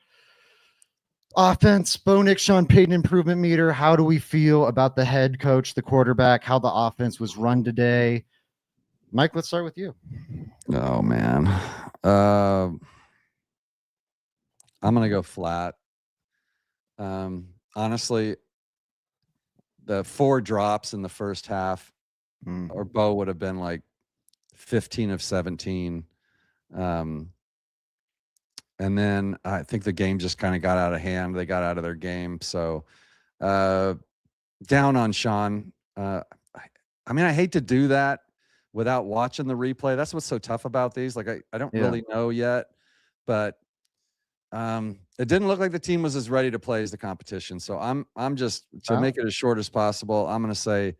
Offense, Bo Nix, Sean Payton improvement meter. How do we feel about the head coach, the quarterback, how the offense was run today? Mike, let's start with you. Oh man. I'm gonna go flat. Honestly, the 4 drops in the first half, or Bo would have been like 15 of 17. And then I think the game just kind of got out of hand. They got out of their game. So down on Sean. I mean, I hate to do that without watching the replay. That's what's so tough about these. Like I don't really know yet, but it didn't look like the team was as ready to play as the competition. So I'm just, to make it as short as possible, I'm going to say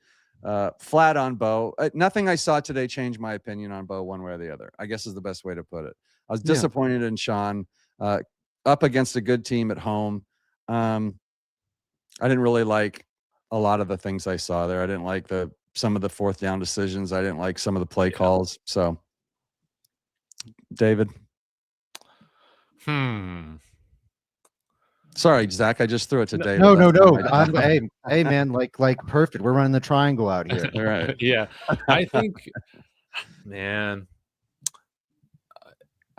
flat on Bo. Nothing I saw today changed my opinion on Bo one way or the other, I guess is the best way to put it. I was disappointed in Sean, up against a good team at home. I didn't really like a lot of the things I saw there. I didn't like some of the 4th down decisions. I didn't like some of the play calls. So, David. Sorry, Zach. I just threw it to David. No. Hey, man, like perfect. We're running the triangle out here. All right. Yeah, I think, man.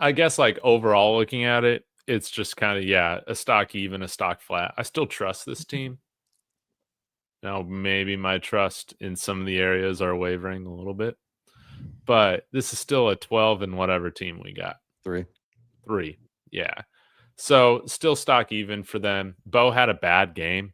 I guess like overall looking at it, it's just kind of, a stock even, a stock flat. I still trust this team. Now, maybe my trust in some of the areas are wavering a little bit, but this is still a 12 and whatever team we got. 3. Yeah. So still stock even for them. Bo had a bad game.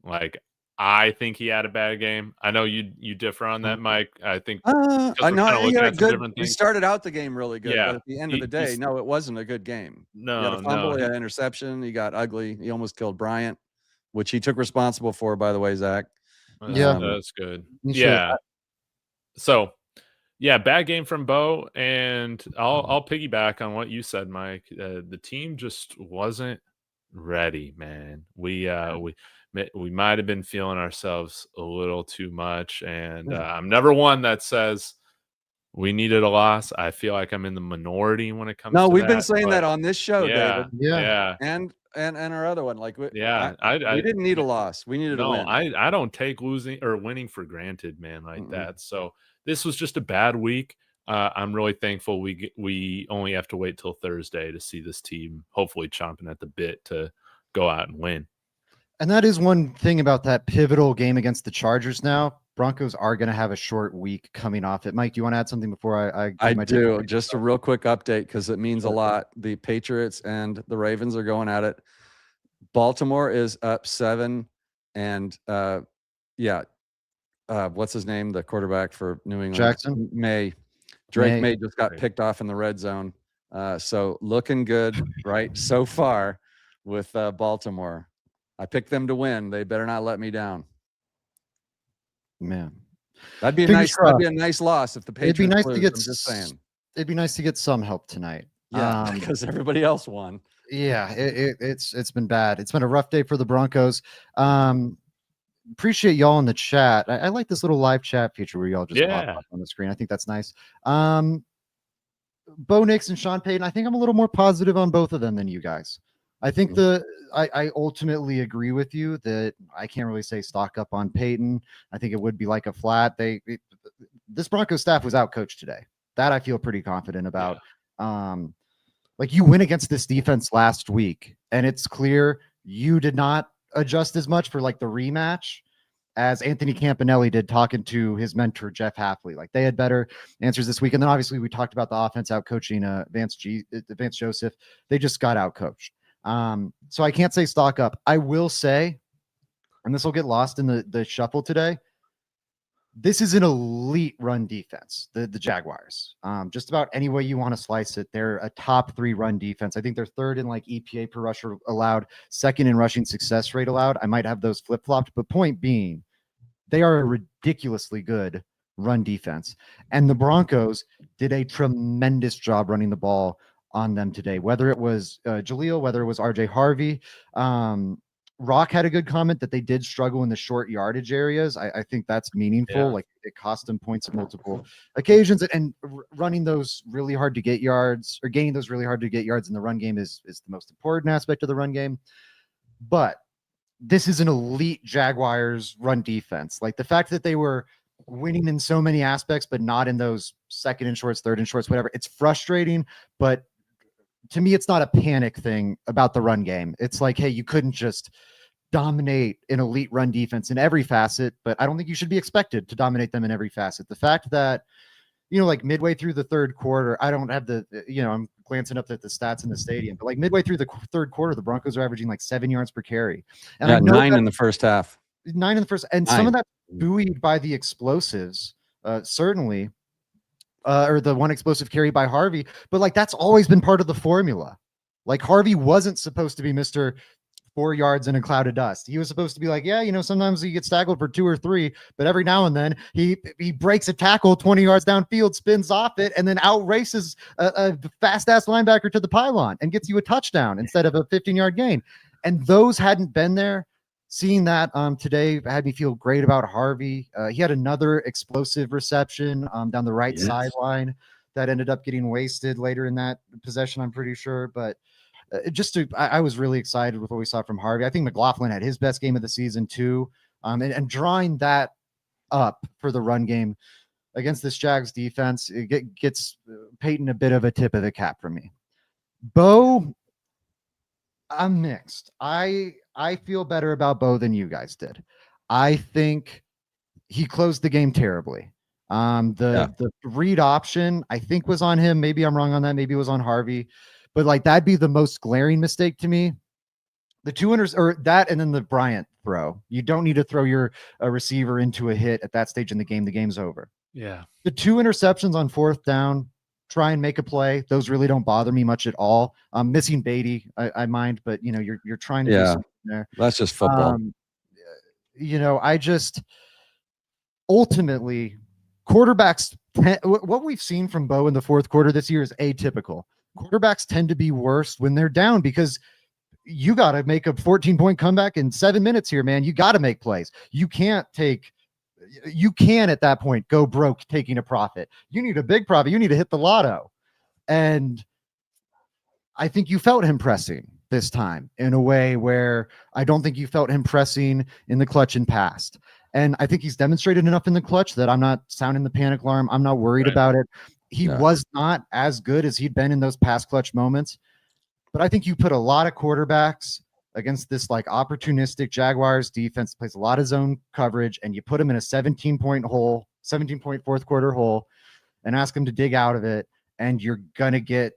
Like, I think he had a bad game. I know you differ on that, Mike. I think I know he had a good. He started out the game really good, but at the end of the day, no, it wasn't a good game. No, he had a fumble, he had an interception, he got ugly. He almost killed Bryant, which he took responsible for, by the way, Zach. That's good. Yeah. So, bad game from Bo, and I'll piggyback on what you said, Mike. The team just wasn't ready, man. We might have been feeling ourselves a little too much, and I'm never one that says we needed a loss. I feel like I'm in the minority when it comes to we've been saying that on this show, David. Yeah. And our other one. Like, we didn't need a loss. We needed a win. I don't take losing or winning for granted, man, like that. So this was just a bad week. I'm really thankful we only have to wait till Thursday to see this team hopefully chomping at the bit to go out and win. And that is one thing about that pivotal game against the Chargers now. Broncos are going to have a short week coming off it. Mike, do you want to add something before I do? Just a real quick update because it means a lot. The Patriots and the Ravens are going at it. Baltimore is up 7, and what's his name? The quarterback for New England, Jackson Drake May just got picked off in the red zone. So looking good, right? So far with Baltimore. I picked them to win. They better not let me down. Man, that'd be a nice loss if the Patriots it'd be nice lose. to get, I'm just saying. It'd be nice to get some help tonight. Yeah, because everybody else won. Yeah, it's been bad. It's been a rough day for the Broncos. Appreciate y'all in the chat. I like this little live chat feature where y'all just pop up on the screen. I think that's nice. Bo Nix and Sean Payton, I think I'm a little more positive on both of them than you guys. I think I ultimately agree with you that I can't really say stock up on Payton. I think it would be like a flat. This Broncos staff was outcoached today. That I feel pretty confident about. Like, you win against this defense last week, and it's clear you did not adjust as much for like the rematch as Anthony Campanelli did talking to his mentor, Jeff Hafley. Like, they had better answers this week. And then obviously we talked about the offense out coaching Vance Joseph. They just got out coached. So I can't say stock up. I will say, and this will get lost in the shuffle today, this is an elite run defense, the Jaguars. Just about any way you want to slice it, they're a top 3 run defense. I think they're 3rd in like EPA per rusher allowed, 2nd in rushing success rate allowed. I might have those flip-flopped, but point being, they are a ridiculously good run defense. And the Broncos did a tremendous job running the ball on them today, whether it was Jaleel, whether it was RJ Harvey. Rock had a good comment that they did struggle in the short yardage areas. I think that's meaningful. Yeah. Like it cost them points at multiple occasions, and running those really hard to get yards or gaining those really hard to get yards in the run game is the most important aspect of the run game. But this is an elite Jaguars run defense. Like the fact that they were winning in so many aspects, but not in those second and shorts, third and shorts, whatever. It's frustrating, but to me, it's not a panic thing about the run game. It's like, hey, you couldn't just dominate an elite run defense in every facet, but I don't think you should be expected to dominate them in every facet. The fact that, like midway through the third quarter, I don't have I'm glancing up at the stats in the stadium, but like midway through the third quarter, the Broncos are averaging like 7 yards per carry. And yeah, 9 in the first half. 9 in the first, and 9. Some of that buoyed by the explosives, certainly. Or the one explosive carry by Harvey, but like that's always been part of the formula. Like Harvey wasn't supposed to be Mr. 4 yards in a cloud of dust. He was supposed to be like, sometimes he gets tackled for 2 or 3, but every now and then he breaks a tackle 20 yards downfield, spins off it, and then outraces a fast-ass linebacker to the pylon and gets you a touchdown instead of a 15-yard gain. And those hadn't been there. Seeing that today had me feel great about Harvey. He had another explosive reception down the right sideline that ended up getting wasted later in that possession, I'm pretty sure. But I was really excited with what we saw from Harvey. I think McLaughlin had his best game of the season too. And drawing that up for the run game against this Jags defense, it gets Peyton a bit of a tip of the cap from me. Bo, I'm mixed. I feel better about Bo than you guys did. I think he closed the game terribly. The read option, I think, was on him. Maybe I'm wrong on that. Maybe it was on Harvey. But like that'd be the most glaring mistake to me. The 200s or that, and then the Bryant throw. You don't need to throw your receiver into a hit at that stage in the game. The game's over. Yeah. The 2 interceptions on 4th down, try and make a play. Those really don't bother me much at all. Missing Beatty, I mind, but you're trying to do something there. That's just football. I just ultimately quarterbacks. What we've seen from Bo in the 4th quarter this year is atypical. Quarterbacks tend to be worse when they're down because you got to make a 14-point comeback in 7 minutes here, man. You got to make plays. You can at that point go broke taking a profit. You need a big profit. You need to hit the lotto. And I think you felt him pressing this time in a way where I don't think you felt him pressing in the clutch in past. And I think he's demonstrated enough in the clutch that I'm not sounding the panic alarm. I'm not worried about it. He was not as good as he'd been in those past clutch moments. But I think you put a lot of quarterbacks against this like opportunistic Jaguars defense, plays a lot of zone coverage, and you put them in a 17-point 4th quarter hole, and ask them to dig out of it, and you're going to get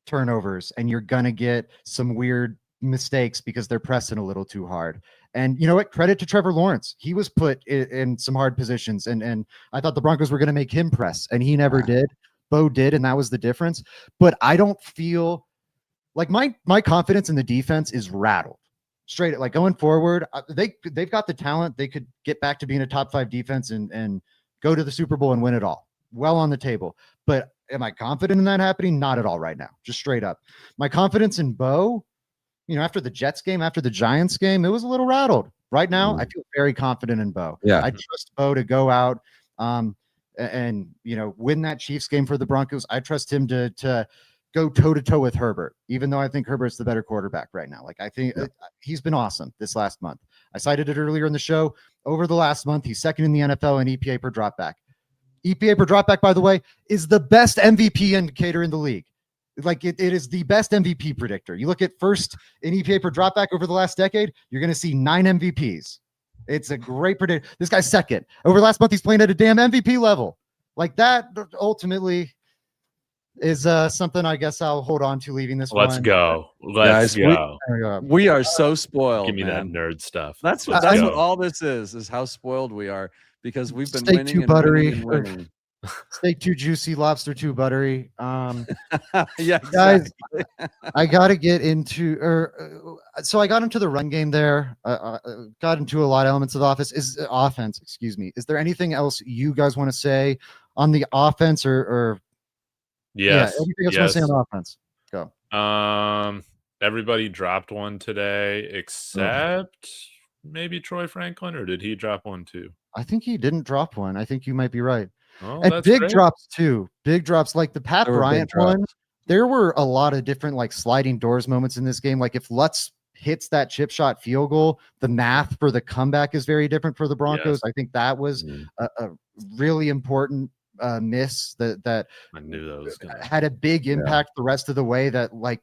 turnovers, and you're going to get some weird mistakes because they're pressing a little too hard. And you know what? Credit to Trevor Lawrence. He was put in some hard positions, and I thought the Broncos were going to make him press, and he never did. Bo did, and that was the difference. But I don't feel like my confidence in the defense is rattled. Straight, like going forward, they've got the talent. They could get back to being a top 5 defense and go to the Super Bowl and win it all. Well on the table. But am I confident in that happening? Not at all right now. Just straight up. My confidence in Bo, after the Jets game, after the Giants game, it was a little rattled. Right now, I feel very confident in Bo. Yeah. I trust Bo to go out and win that Chiefs game for the Broncos. I trust him to go toe-to-toe with Herbert, even though I think Herbert's the better quarterback right now. Like I think he's been awesome this last month. I cited it earlier in the show. Over the last month, he's second in the NFL in EPA per dropback. EPA per dropback, by the way, is the best MVP indicator in the league. Like it is the best MVP predictor. You look at first in EPA per dropback over the last decade, you're going to see 9 MVPs. It's a great predictor. This guy's second. Over the last month, he's playing at a damn MVP level. Like that ultimately is something I guess I'll hold on to leaving this Let's one. Go. Let's go. We are so spoiled. Give me man. that nerd stuff. That's what all this is how spoiled we are because we've been Steak winning too and buttery. winning and winning. Steak too juicy, lobster too buttery. Yeah, guys, exactly. I got to get into, so I got into the run game there. Got into a lot of elements of offense. Excuse me. Is there anything else you guys want to say on the offense or Yes. anything else you want to say on offense? Go. Everybody dropped one today except maybe Troy Franklin, or did he drop one too? I think he didn't drop one. I think you might be right. Oh, And that's big great. drops too. Big drops like the Pat There were big Bryant drops. one. There were a lot of different like sliding doors moments in this game. Like if Lutz hits that chip shot field goal, the math for the comeback is very different for the Broncos. Yes. I think that was a really important miss that I knew that was gonna had a big impact the rest of the way, that like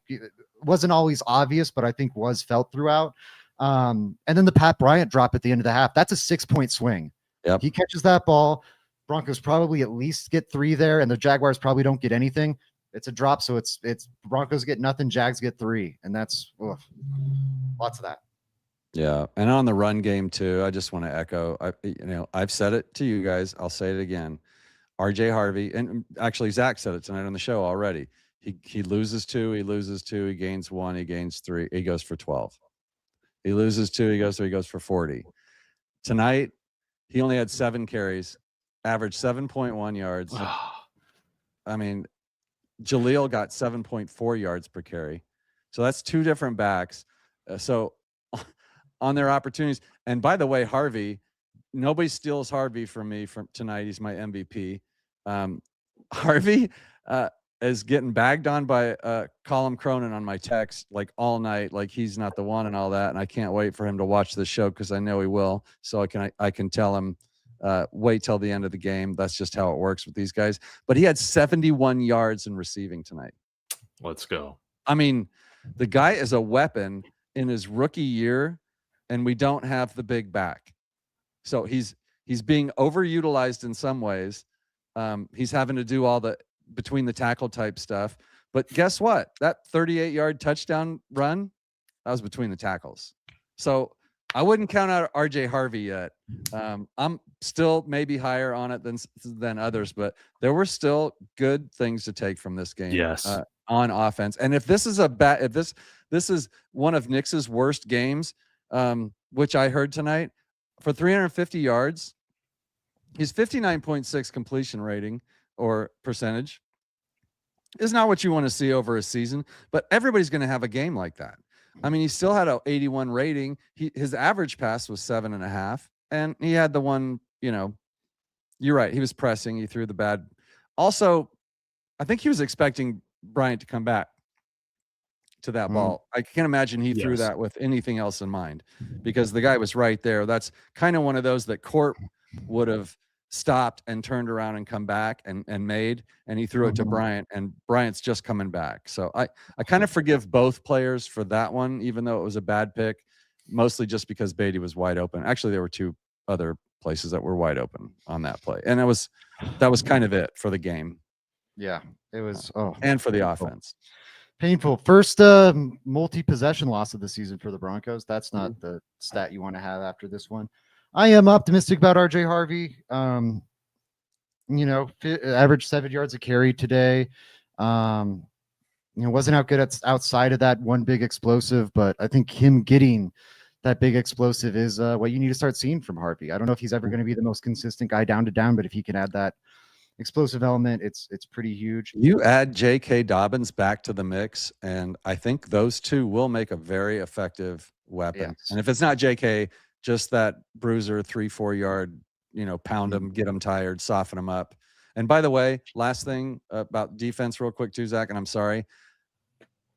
wasn't always obvious, but I think was felt throughout. And then the Pat Bryant drop at the end of the half. That's a 6-point swing. Yep. He catches that ball. Broncos probably at least get 3 there, and the Jaguars probably don't get anything. It's a drop, so it's Broncos get nothing, Jags get 3, and that's lots of that. Yeah, and on the run game too, I just want to echo. I've said it to you guys. I'll say it again. RJ Harvey, and actually Zach said it tonight on the show already. He loses 2, he loses 2, he gains 1, he gains 3, he goes for 12. He loses 2, he goes 3, he goes for 40. Tonight, he only had 7 carries, averaged 7.1 yards. I mean, Jaleel got 7.4 yards per carry. So that's 2 different backs. So on their opportunities. And by the way, Harvey, nobody steals Harvey from me from tonight. He's my MVP. Harvey is getting bagged on by Colin Cronin on my text like all night, like he's not the one and all that. And I can't wait for him to watch the show because I know he will. So I can tell him wait till the end of the game. That's just how it works with these guys. But he had 71 yards in receiving tonight. Let's go. I mean, the guy is a weapon in his rookie year, and we don't have the big back. So he's being overutilized in some ways. He's having to do all the between the tackle type stuff. But guess what? That 38-yard touchdown run, that was between the tackles. So I wouldn't count out RJ Harvey yet. I'm still maybe higher on it than others, but there were still good things to take from this game. Yes. On offense. And if this is this is one of Nix's worst games, which I heard tonight, for 350 yards, his 59.6 completion rating or percentage is not what you want to see over a season, but everybody's going to have a game like that. I mean, he still had an 81 rating. His average pass was 7.5, and he had the one, you're right. He was pressing. He threw the bad. Also, I think he was expecting Bryant to come back to that ball. I can't imagine he threw that with anything else in mind, because the guy was right there. That's kind of one of those that Court would have stopped and turned around and come back and made, and he threw it to Bryant, and Bryant's just coming back. So I kind of forgive both players for that one, even though it was a bad pick, mostly just because Beatty was wide open. Actually, there were 2 other places that were wide open on that play, and that was kind of it for the game. Yeah, it was. And for the offense. Painful. First multi-possession loss of the season for the Broncos. That's not the stat you want to have after this one. I am optimistic about RJ Harvey. Average 7 yards a carry today. Wasn't out good outside of that one big explosive, but I think him getting that big explosive is what you need to start seeing from Harvey. I don't know if he's ever going to be the most consistent guy down to down, but if he can add that explosive element, it's pretty huge. You add J.K. Dobbins back to the mix, and I think those 2 will make a very effective weapon. Yes. And if it's not J.K., just that bruiser, 3-4 yard, pound them, get them tired, soften them up. And by the way, last thing about defense real quick too, Zach, and I'm sorry,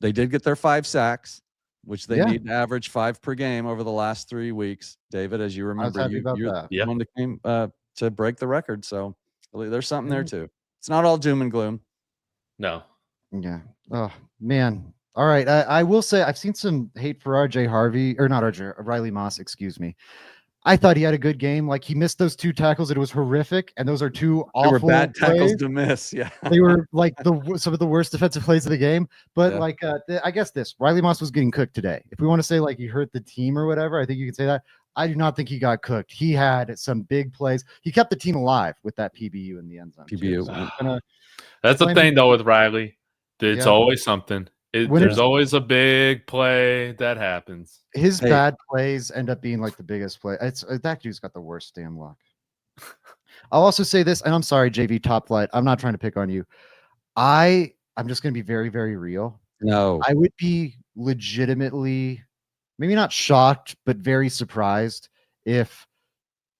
they did get their 5 sacks, which they need to average 5 per game over the last 3 weeks. David, as you remember, you won the game to break the record. So there's something there too. It's not all doom and gloom. No. Yeah. Oh man. All right. I will say I've seen some hate for Riley Moss, excuse me. I thought he had a good game. Like, he missed those 2 tackles. It was horrific. And those are 2 awful They were bad tackles plays. to miss. Yeah. They were like some of the worst defensive plays of the game. But I guess Riley Moss was getting cooked today. If we want to say like he hurt the team or whatever, I think you can say that. I do not think he got cooked. He had some big plays. He kept the team alive with that PBU in the end zone. PBU. So that's the thing though with Riley. It's always something. There's always a big play that happens. His bad plays end up being like the biggest play. That dude's got the worst damn luck. I'll also say this, and I'm sorry, JV Top Flight. I'm not trying to pick on you. I'm just going to be very, very real. No. I would be legitimately, maybe not shocked, but very surprised if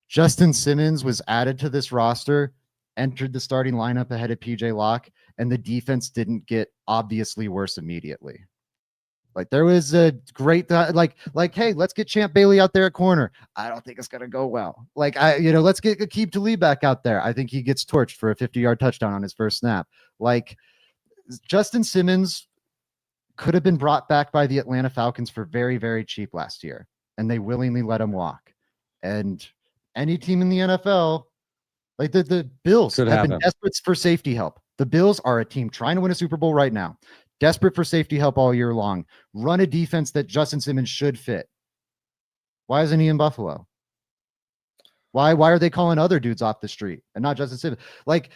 Justin Simmons was added to this roster, entered the starting lineup ahead of PJ Locke, and the defense didn't get obviously worse immediately. Like there was a great like, hey, let's get Champ Bailey out there at corner. I don't think it's gonna go well. Like let's get Aqib Talib back out there. I think he gets torched for a 50-yard touchdown on his first snap. Like Justin Simmons could have been brought back by the Atlanta Falcons for very, very cheap last year, and they willingly let him walk. And any team in the NFL, like the Bills, have been desperate for safety help. The Bills are a team trying to win a Super Bowl right now. Desperate for safety help all year long. Run a defense that Justin Simmons should fit. Why isn't he in Buffalo? Why are they calling other dudes off the street and not Justin Simmons? Like,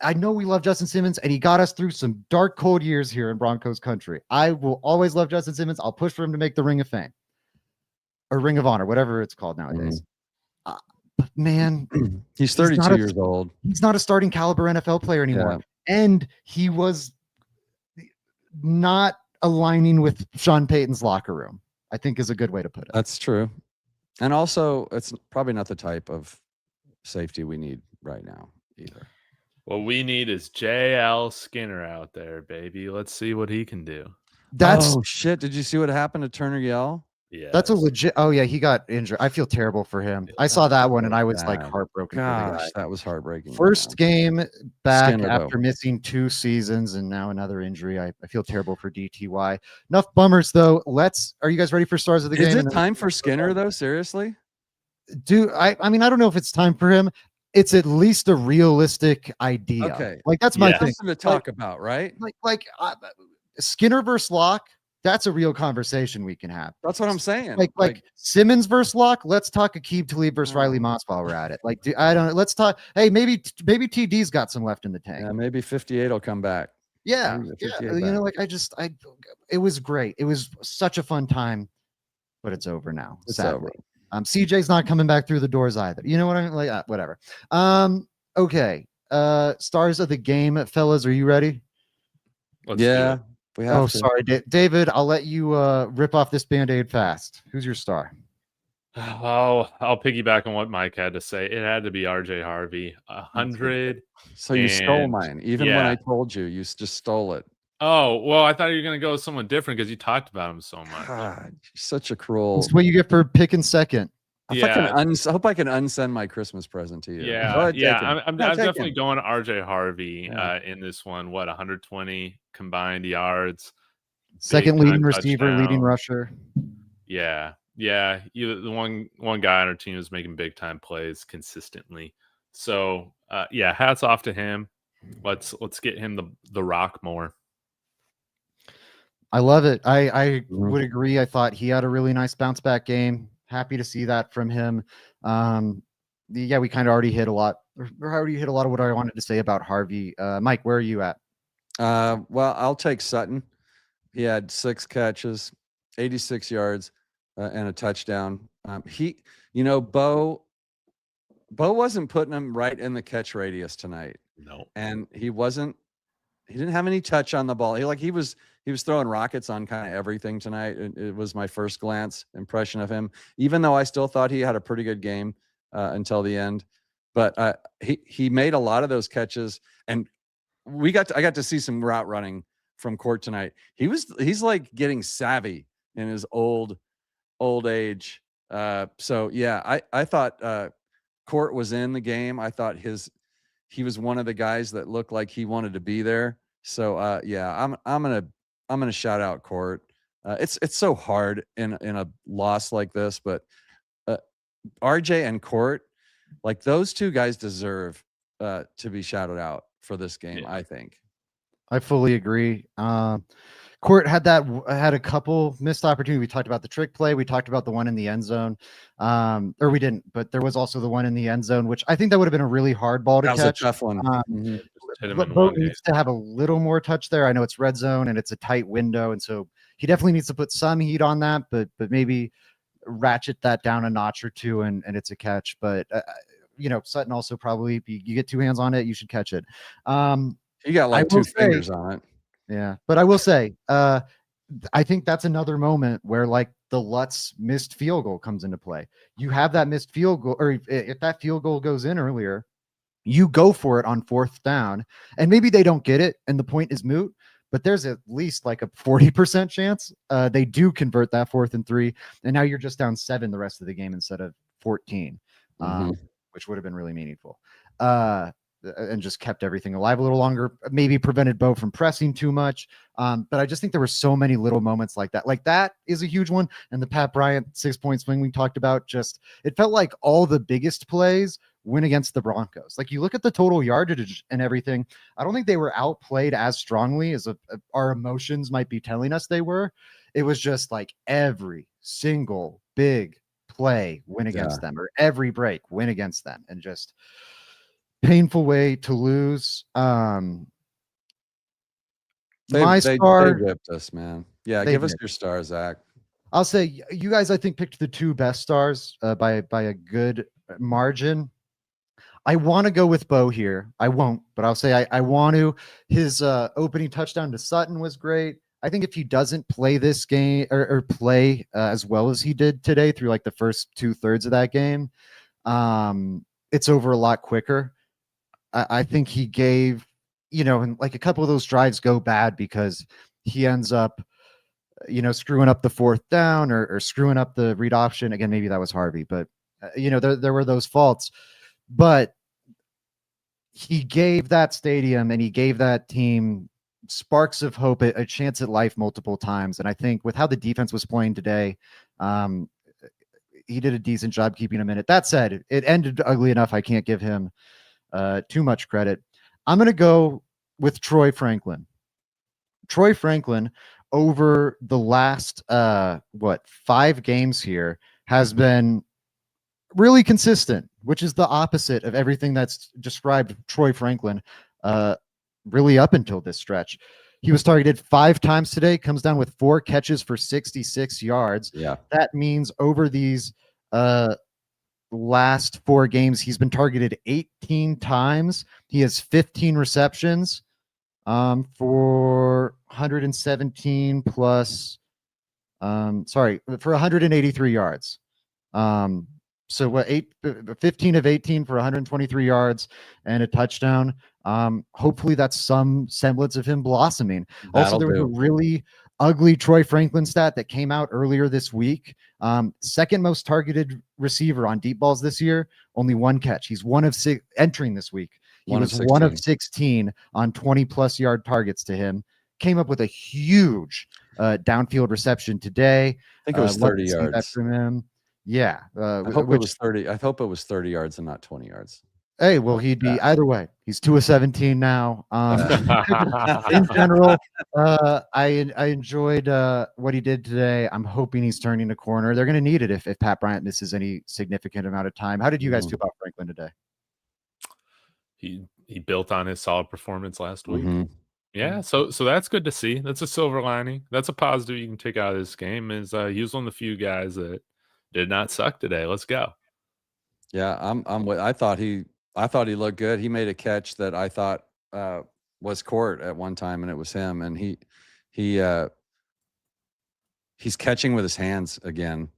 I know we love Justin Simmons, and he got us through some dark, cold years here in Broncos country. I will always love Justin Simmons. I'll push for him to make the Ring of Fame or Ring of Honor, whatever it's called nowadays. But man, he's 32 years old. He's not a starting caliber NFL player anymore. Yeah. And he was not aligning with Sean Payton's locker room, I think is a good way to put it. That's true. And also, it's probably not the type of safety we need right now either. What we need is JL Skinner out there, baby. Let's see what he can do. Oh, shit. Did you see what happened to Turner Yell? Yeah. That's a legit. Oh, yeah. He got injured. I feel terrible for him. I saw that one and I was like heartbroken. Gosh, that was heartbreaking. First game back after missing 2 seasons and now another injury. I feel terrible for DTY. Enough bummers, though. Are you guys ready for stars of the game? Is it time for Skinner, though? Seriously? I mean, I don't know if it's time for him. It's at least a realistic idea. Okay. Like, that's my thing. Something to talk about, right? Like Skinner versus Locke. That's a real conversation we can have. That's what I'm saying. Like Simmons versus Locke. Let's talk Aqib Talib versus Riley Moss while we're at it. Like, let's talk. Hey, maybe TD's got some left in the tank. Yeah, maybe 58 will come back. Yeah. It was great. It was such a fun time, but it's over now. It's sadly. over. CJ's not coming back through the doors either. You know what I mean? Like, whatever. Okay. Stars of the game, fellas. Are you ready? Let's do it. Sorry, David. I'll let you rip off this Band-Aid fast. Who's your star? Oh, I'll piggyback on what Mike had to say. It had to be RJ Harvey. 100. So you stole mine, even when I told you. You just stole it. Oh, well, I thought you were going to go with someone different because you talked about him so much. God, you're such a cruel. That's what you get for picking second. I hope I can unsend my Christmas present to you. Yeah, I'm definitely going RJ Harvey in this one. 120 combined yards. Second leading receiver, leading rusher. Yeah. The one guy on our team is making big time plays consistently. So hats off to him. Let's get him the rock more. I love it. I would agree. I thought he had a really nice bounce back game. Happy to see that from him. We kind of already hit a lot of what I wanted to say about Harvey. Mike, where are you at? Well, I'll take Sutton. He had 6 catches, 86 yards, and a touchdown. Bo wasn't putting him right in the catch radius tonight. No. And he didn't have any touch on the ball. He was throwing rockets on kind of everything tonight. It was my first glance impression of him, even though I still thought he had a pretty good game until the end. But he made a lot of those catches, and I got to see some route running from Court tonight. He's like getting savvy in his old age. I thought Court was in the game. I thought he was one of the guys that looked like he wanted to be there. So I'm gonna shout out Court. It's so hard in a loss like this, but RJ and Court, like those two guys deserve to be shouted out for this game. Yeah. I think. I fully agree. Court had a couple missed opportunities. We talked about the trick play. We talked about the one in the end zone, or we didn't. But there was also the one in the end zone, which I think that would have been a really hard ball to catch. That was a tough one. Bo needs to have a little more touch there. I know it's red zone and it's a tight window, and so he definitely needs to put some heat on that. But maybe ratchet that down a notch or two, and it's a catch. But Sutton also probably, you get 2 hands on it, you should catch it. He got like 2 fingers on it. Yeah. But I will say, I think that's another moment where like the Lutz missed field goal comes into play. You have that missed field goal, or if that field goal goes in earlier, you go for it on 4th down, and maybe they don't get it and the point is moot, but there's at least like a 40% chance they do convert that 4th and 3, and now you're just down 7 the rest of the game instead of 14, which would have been really meaningful. And just kept everything alive a little longer, maybe prevented Bo from pressing too much. But I just think there were so many little moments like that. Like that is a huge one. And the Pat Bryant 6-point swing we talked about, just it felt like all the biggest plays win against the Broncos. Like you look at the total yardage and everything, I don't think they were outplayed as strongly as our emotions might be telling us they were. It was just like every single big play win against them, or every break win against them, and just painful way to lose. They whipped us, man. Yeah, give us your star, Zach. I'll say you guys, I think, picked the 2 best stars by a good margin. I want to go with Bo here. I won't, but I'll say I want to. His opening touchdown to Sutton was great. I think if he doesn't play this game or play as well as he did today through like the first 2/3 of that game, it's over a lot quicker. I think he gave, and like a couple of those drives go bad because he ends up, screwing up the 4th down or screwing up the read option. Again, maybe that was Harvey, but there were those faults, but he gave that stadium and he gave that team sparks of hope, a chance at life multiple times. And I think with how the defense was playing today, he did a decent job keeping him in it. That said, it ended ugly enough. I can't give him too much credit. I'm going to go with Troy Franklin. Troy Franklin over the last 5 games here has been really consistent, which is the opposite of everything that's described Troy Franklin really up until this stretch. He was targeted 5 times today, comes down with 4 catches for 66 yards. Yeah. That means over these last 4 games, he's been targeted 18 times. He has 15 receptions for 117 plus, for 183 yards. So 15 of 18 for 123 yards and a touchdown. Hopefully that's some semblance of him blossoming. Also, there was a really ugly Troy Franklin stat that came out earlier this week. Second most targeted receiver on deep balls this year, only 1 catch. He's 1 of 6 entering this week. He was 1 of 16 on 20+ yard targets to him. Came up with a huge downfield reception today. I think it was 30 yards from him. Yeah. I hope it was 30. I hope it was 30 yards and not 20 yards. Hey, well, he'd be either way. He's 2 of 17 now. In general, I enjoyed what he did today. I'm hoping he's turning a corner. They're going to need it if Pat Bryant misses any significant amount of time. How did you guys feel about Franklin today? He built on his solid performance last week. Yeah, so that's good to see. That's a silver lining. That's a positive you can take out of this game. Is he was one of the few guys that did not suck today. Let's go. Yeah, I thought he looked good. He made a catch that I thought was Court at one time, and it was him. And he's catching with his hands again.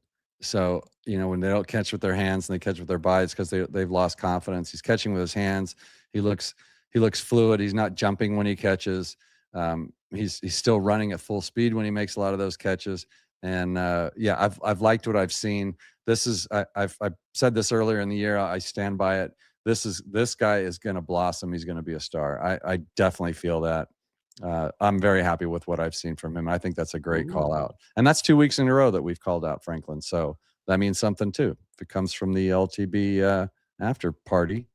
So when they don't catch with their hands and they catch with their bodies because they've lost confidence. He's catching with his hands. He looks fluid. He's not jumping when he catches. He's still running at full speed when he makes a lot of those catches. And I've liked what I've seen. I've said this earlier in the year. I stand by it. This guy is going to blossom. He's going to be a star. I definitely feel that. I'm very happy with what I've seen from him. I think that's a great call out. And that's 2 weeks in a row that we've called out Franklin. So that means something too. If it comes from the LTB after party,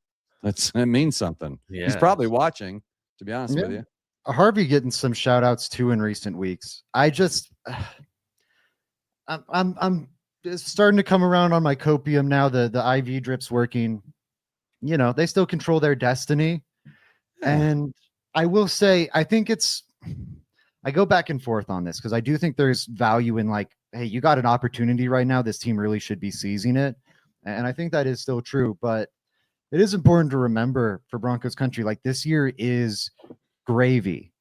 it means something. Yeah. He's probably watching, to be honest with you. Harvey getting some shout outs too in recent weeks. I'm starting to come around on my copium now. The IV drip's working. They still control their destiny. And I will say, I think I go back and forth on this because I do think there's value in like, hey, you got an opportunity right now. This team really should be seizing it. And I think that is still true, but it is important to remember for Broncos country, like this year is gravy.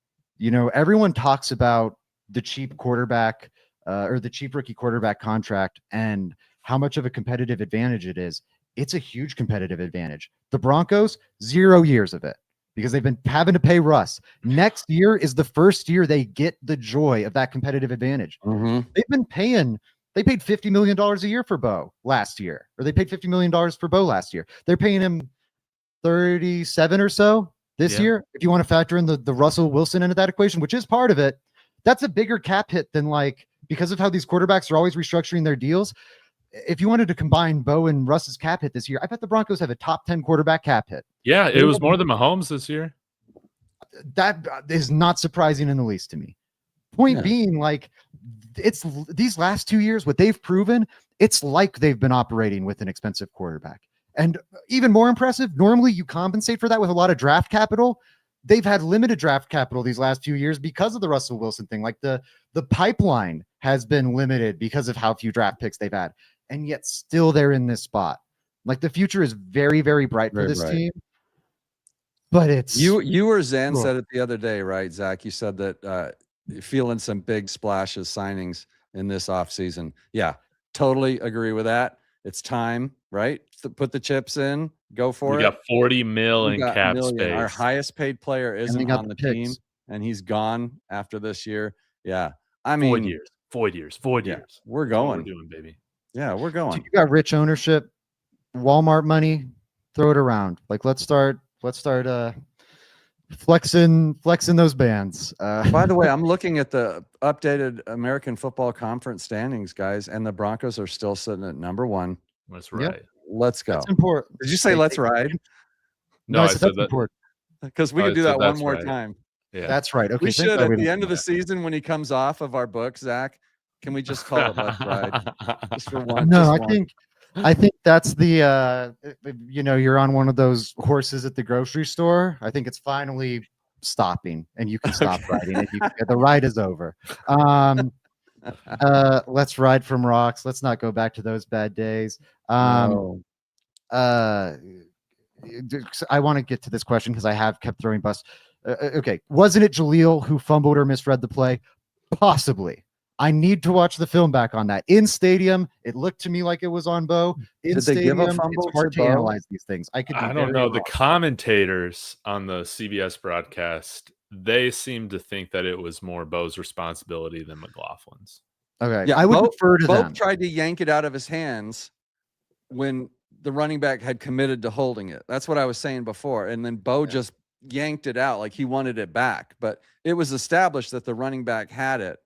everyone talks about the cheap quarterback or the cheap rookie quarterback contract and how much of a competitive advantage it is. It's a huge competitive advantage. The Broncos, 0 years of it because they've been having to pay Russ. Next year is the first year they get the joy of that competitive advantage. They paid $50 million a year for Bo last year, or they paid $50 million for Bo last year. They're paying him 37 or so this year. If you want to factor in the Russell Wilson into that equation, which is part of it, that's a bigger cap hit than because of how these quarterbacks are always restructuring their deals. If you wanted to combine Bo and Russ's cap hit this year, I bet the Broncos have a top 10 quarterback cap hit. Yeah, it was more than Mahomes this year. That is not surprising in the least to me. Point being, it's these last 2 years, what they've proven, it's like they've been operating with an expensive quarterback. And even more impressive, normally you compensate for that with a lot of draft capital. They've had limited draft capital these last few years because of the Russell Wilson thing. The pipeline has been limited because of how few draft picks they've had. And yet still they're in this spot. The future is very, very bright for this team. But it's... You or Zen said it the other day, right, Zach? You said that feeling some big splashes, signings in this offseason. Yeah, totally agree with that. It's time, right? To put the chips in, go for it. We got $40 million in cap space. Our highest paid player isn't on the team, and he's gone after this year. Yeah, I mean, 4 years. We're going. We're doing, baby. Yeah, we're going. You got rich ownership, Walmart money. Throw it around. Let's start flexing those bands. By the way, I'm looking at the updated American Football Conference standings, guys, and the Broncos are still sitting at number 1. That's right. Yep. Let's go. That's important. Did you say let's ride? No, I said that's important. Because we could do that one more time. Yeah, that's right. Okay, we should at the end of the season when he comes off of our book, Zach. Can we just call it let's ride? Just for one. No, I think that's the you're on one of those horses at the grocery store. I think it's finally stopping and you can stop riding it. The ride is over. Let's ride from rocks. Let's not go back to those bad days. I want to get to this question because I have kept throwing busts. Okay, wasn't it Jaleel who fumbled or misread the play? Possibly. I need to watch the film back on that. In stadium, it looked to me like it was on Bo. Did they give a fumble? It's hard to analyze these things. I don't know. The commentators on the CBS broadcast, they seem to think that it was more Bo's responsibility than McLaughlin's. Okay, yeah, I would defer to them. Bo tried to yank it out of his hands when the running back had committed to holding it. That's what I was saying before. And then Bo just yanked it out like he wanted it back. But it was established that the running back had it.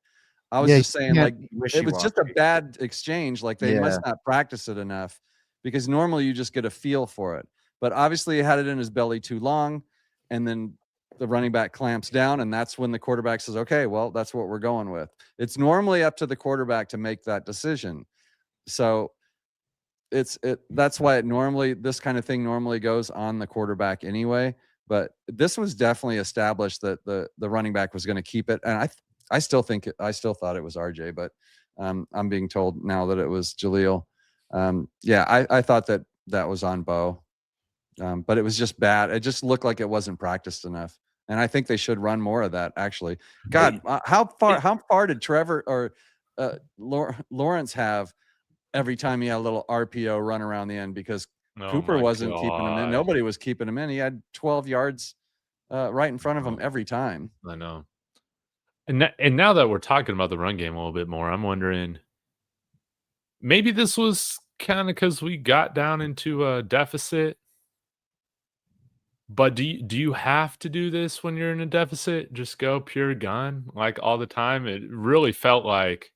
I was just saying, it was just a bad exchange. They must not practice it enough because normally you just get a feel for it. But obviously he had it in his belly too long, and then the running back clamps down, and that's when the quarterback says, okay, well, that's what we're going with. It's normally up to the quarterback to make that decision. So that's why this kind of thing normally goes on the quarterback anyway. But this was definitely established that the running back was going to keep it. And I still thought it was RJ, but I'm being told now that it was Jaleel. I thought that was on Bo, but it was just bad. It just looked like it wasn't practiced enough, and I think they should run more of that. Actually, God, how far did Trevor or Lawrence have every time he had a little RPO run around the end because Cooper wasn't keeping him in. Nobody was keeping him in. He had 12 yards right in front of him every time. I know. And now that we're talking about the run game a little bit more, I'm wondering, maybe this was kind of because we got down into a deficit. But do you have to do this when you're in a deficit? Just go pure gun all the time? It really felt like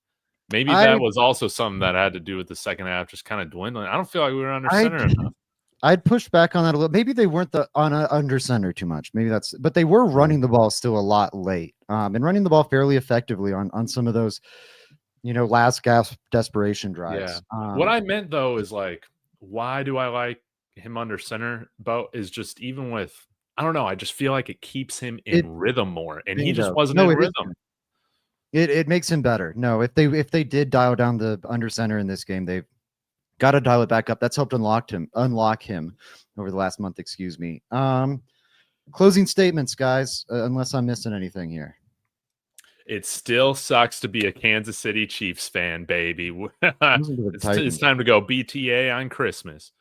maybe that was also something that had to do with the second half just kind of dwindling. I don't feel like we were under center enough. I'd push back on that a little. Maybe they weren't under center too much. Maybe but they were running the ball still a lot late, and running the ball fairly effectively on some of those, last gasp desperation drives. Yeah. What I meant though is why do I like him under center? Bo is just even with, I don't know. I just feel like it keeps him in rhythm more, and he just wasn't in rhythm. It makes him better. No, if they did dial down the under center in this game, they've got to dial it back up. That's helped unlock him over the last month. Excuse me. Closing statements, guys. Unless I'm missing anything here. It still sucks to be a Kansas City Chiefs fan, baby. It's time to go BTA on Christmas.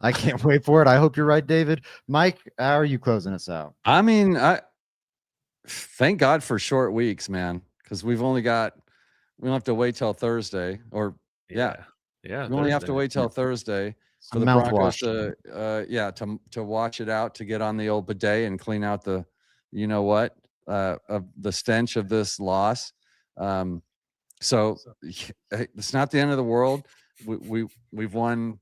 I can't wait for it. I hope you're right, David. Mike, how are you closing us out? I mean, thank God for short weeks, man, because we don't have to wait till Thursday, or Yeah. we only have to wait till Thursday for the Broncos to wash it out, to get on the old bidet and clean out the, of the stench of this loss. So it's not the end of the world. We've won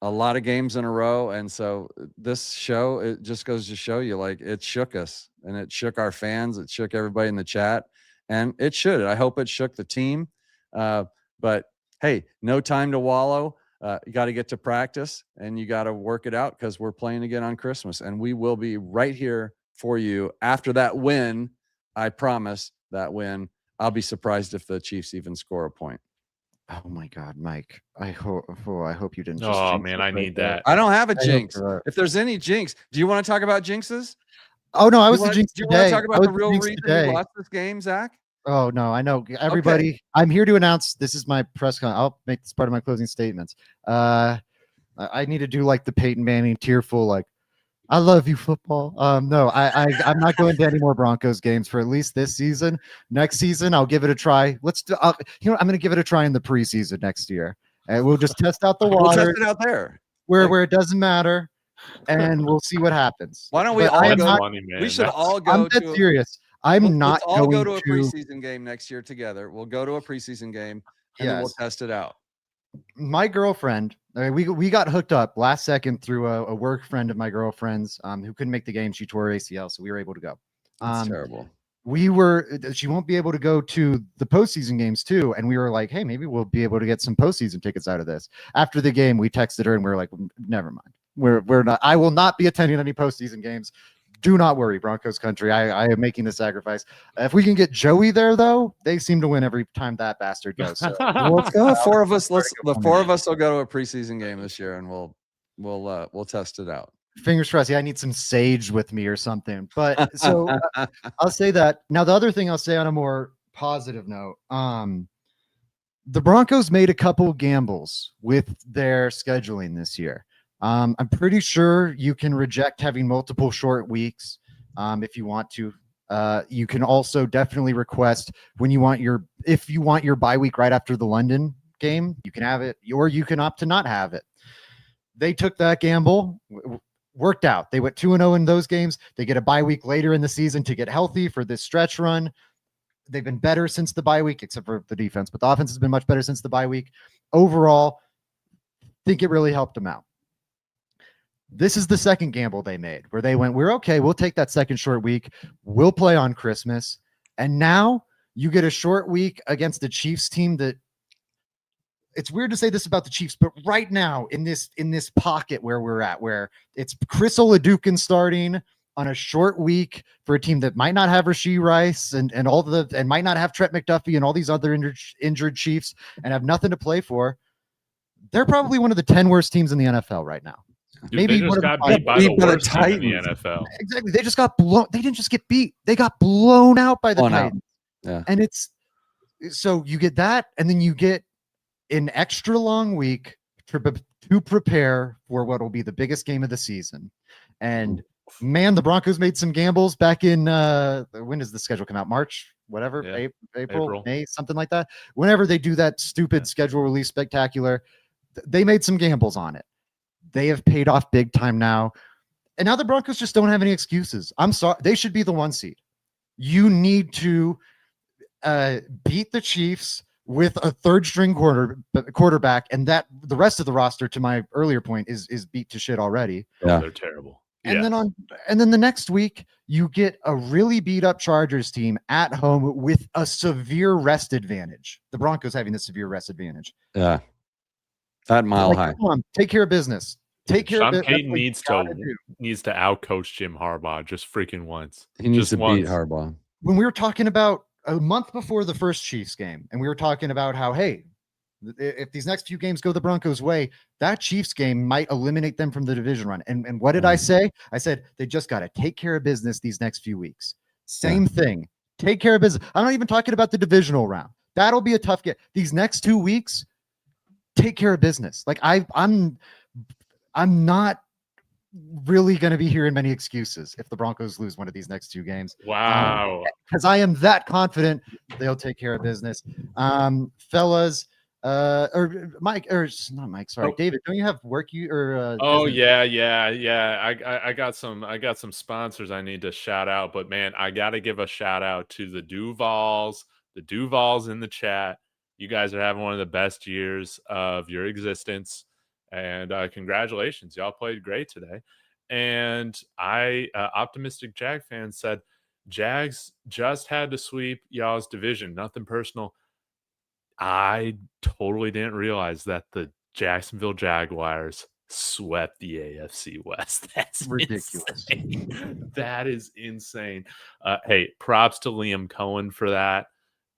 a lot of games in a row, and so this show, it just goes to show you, like, it shook us, and it shook our fans, it shook everybody in the chat, and it should. I hope it shook the team. But hey, no time to wallow. You got to get to practice, and you got to work it out, because we're playing again on Christmas, and we will be right here for you after that win. I promise that win. I'll be surprised if the Chiefs even score a point. Oh my God, Mike! I hope you didn't. Oh man, I need that. I don't have a jinx. If there's any jinx, do you want to talk about jinxes? Oh no, I was the jinx today. Do you want to talk about the real reason we lost this game, Zach? Oh no, I know everybody. Okay. I'm here to announce. This is my press con. I'll make this part of my closing statements. I need to do like the Peyton Manning tearful, like, I love you, football. No, I'm not going to any more Broncos games for at least this season. Next season, I'll give it a try. I'm going to give it a try in the preseason next year, and we'll just test out the water. We'll test it out there, where it doesn't matter, and we'll see what happens. Why don't we all go? We should all go. I'm dead serious. Let's all go to a preseason game next year together. We'll go to a preseason game, and then we'll test it out. My girlfriend, we got hooked up last second through a work friend of my girlfriend's, who couldn't make the game. She tore her ACL, so we were able to go. That's terrible. She won't be able to go to the postseason games too, and we were like, hey, maybe we'll be able to get some postseason tickets out of this. After the game, we texted her and we were like, never mind. We're not. I will not be attending any postseason games. Do not worry, Broncos country. I am making the sacrifice. If we can get Joey there, though, they seem to win every time that bastard goes. So. Let's go. The four of us will go to a preseason game this year, and we'll test it out. Fingers crossed. Yeah, I need some sage with me or something. But so I'll say that. Now, the other thing I'll say on a more positive note, the Broncos made a couple gambles with their scheduling this year. I'm pretty sure you can reject having multiple short weeks if you want to. You can also definitely request if you want your bye week right after the London game, you can have it, or you can opt to not have it. They took that gamble, worked out. They went 2-0 in those games. They get a bye week later in the season to get healthy for this stretch run. They've been better since the bye week, except for the defense, but the offense has been much better since the bye week. Overall, I think it really helped them out. This is the second gamble they made, where they went, we're okay, we'll take that second short week, we'll play on Christmas, and now you get a short week against the Chiefs team that, it's weird to say this about the Chiefs, but right now in this pocket where we're at, where it's Chris Oladukin starting on a short week for a team that might not have Rashee Rice and might not have Trent McDuffie and all these other injured Chiefs and have nothing to play for, they're probably one of the 10 worst teams in the NFL right now. Dude, maybe they just got beat by the worst team in the NFL. Exactly. They just got blown. They didn't just get beat. They got blown out by the Titans. Yeah. And so you get that, and then you get an extra long week to prepare for what will be the biggest game of the season. And man, the Broncos made some gambles back in when does the schedule come out? March, whatever, yeah. April, May, something like that. Whenever they do that stupid schedule release spectacular, they made some gambles on it. They have paid off big time now. And now the Broncos just don't have any excuses. I'm sorry. They should be the 1 seed. You need to beat the Chiefs with a third string quarterback. And that the rest of the roster, to my earlier point, is beat to shit already. Yeah. They're terrible. And then the next week you get a really beat up Chargers team at home with a severe rest advantage. The Broncos having the severe rest advantage. Yeah. At Mile High. Come on, take care of business. Take care Sean of it. Payton needs to outcoach Jim Harbaugh just freaking once. He needs to beat Harbaugh. When we were talking about a month before the first Chiefs game, and we were talking about how, hey, if these next few games go the Broncos' way, that Chiefs game might eliminate them from the division run. And what did I say? I said they just got to take care of business these next few weeks. Same thing. Take care of business. I'm not even talking about the divisional round. That'll be a tough get. These next 2 weeks, take care of business. Like I'm not really going to be hearing many excuses if the Broncos lose one of these next 2 games. Wow. Because I am that confident they'll take care of business. Fellas, or Mike, or not Mike, sorry, David, don't you have work Oh yeah. I got some sponsors I need to shout out, but man, I got to give a shout out to the Duvals in the chat. You guys are having one of the best years of your existence, and congratulations, y'all played great today. And optimistic Jag fan said Jags just had to sweep y'all's division, nothing personal. I totally didn't realize that the Jacksonville Jaguars swept the AFC West. That's ridiculous. Insane. That is insane. Hey, props to Liam Cohen for that.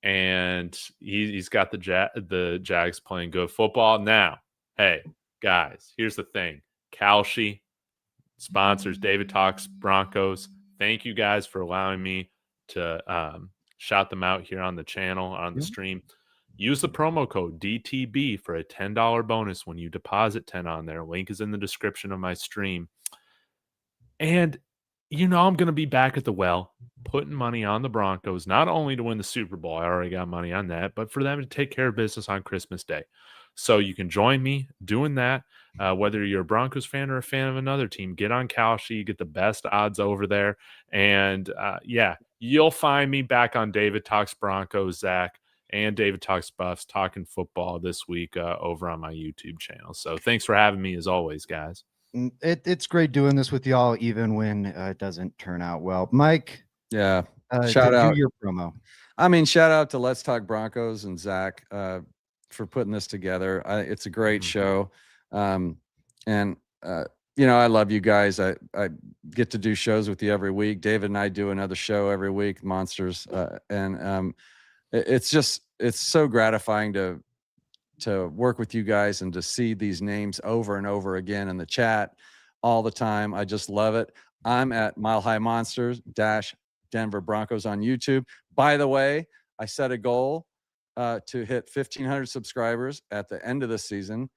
And he's got the Jags playing good football. Now, hey, guys, here's the thing. Kalshi sponsors David Talks Broncos. Thank you guys for allowing me to shout them out here on the channel, on the stream. Use the promo code DTB for a $10 bonus when you deposit 10 on there. Link is in the description of my stream. And I'm going to be back at the well, putting money on the Broncos, not only to win the Super Bowl, I already got money on that, but for them to take care of business on Christmas Day. So you can join me doing that. Whether you're a Broncos fan or a fan of another team, get on Kalshi, you get the best odds over there. And you'll find me back on David Talks Broncos, Zach, and David Talks Buffs talking football this week over on my YouTube channel. So thanks for having me as always, guys. It's great doing this with y'all, even when it doesn't turn out well. Mike, shout out your promo. I mean, shout out to Let's Talk Broncos and Zach for putting this together. It's a great show, and I love you guys. I get to do shows with you every week. David and I do another show every week, Monsters, and it's so gratifying to work with you guys and to see these names over and over again in the chat all the time. I just love it. I'm at Mile High Monsters Denver Broncos on YouTube. By the way, I set a goal to hit 1,500 subscribers at the end of the season.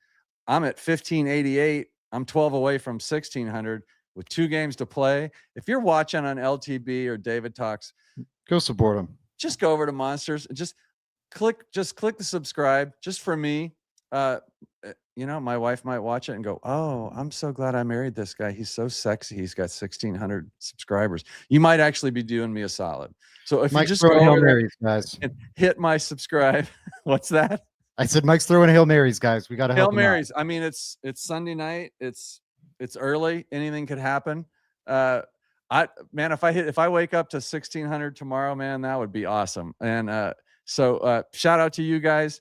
I'm at 1,588. I'm 12 away from 1,600 with 2 games to play. If you're watching on LTB or David Talks, go support them. Just go over to Monsters and just click the subscribe just for me. My wife might watch it and go, "Oh, I'm so glad I married this guy. He's so sexy. He's got 1,600 subscribers." You might actually be doing me a solid. So if Mike's you just throwing go Hail over Marys, guys, and hit my subscribe. What's that? I said Mike's throwing Hail Marys, guys. We got to help Hail Marys. I mean, it's Sunday night. It's early. Anything could happen. If I wake up to 1,600 tomorrow, man, that would be awesome. And so shout out to you guys.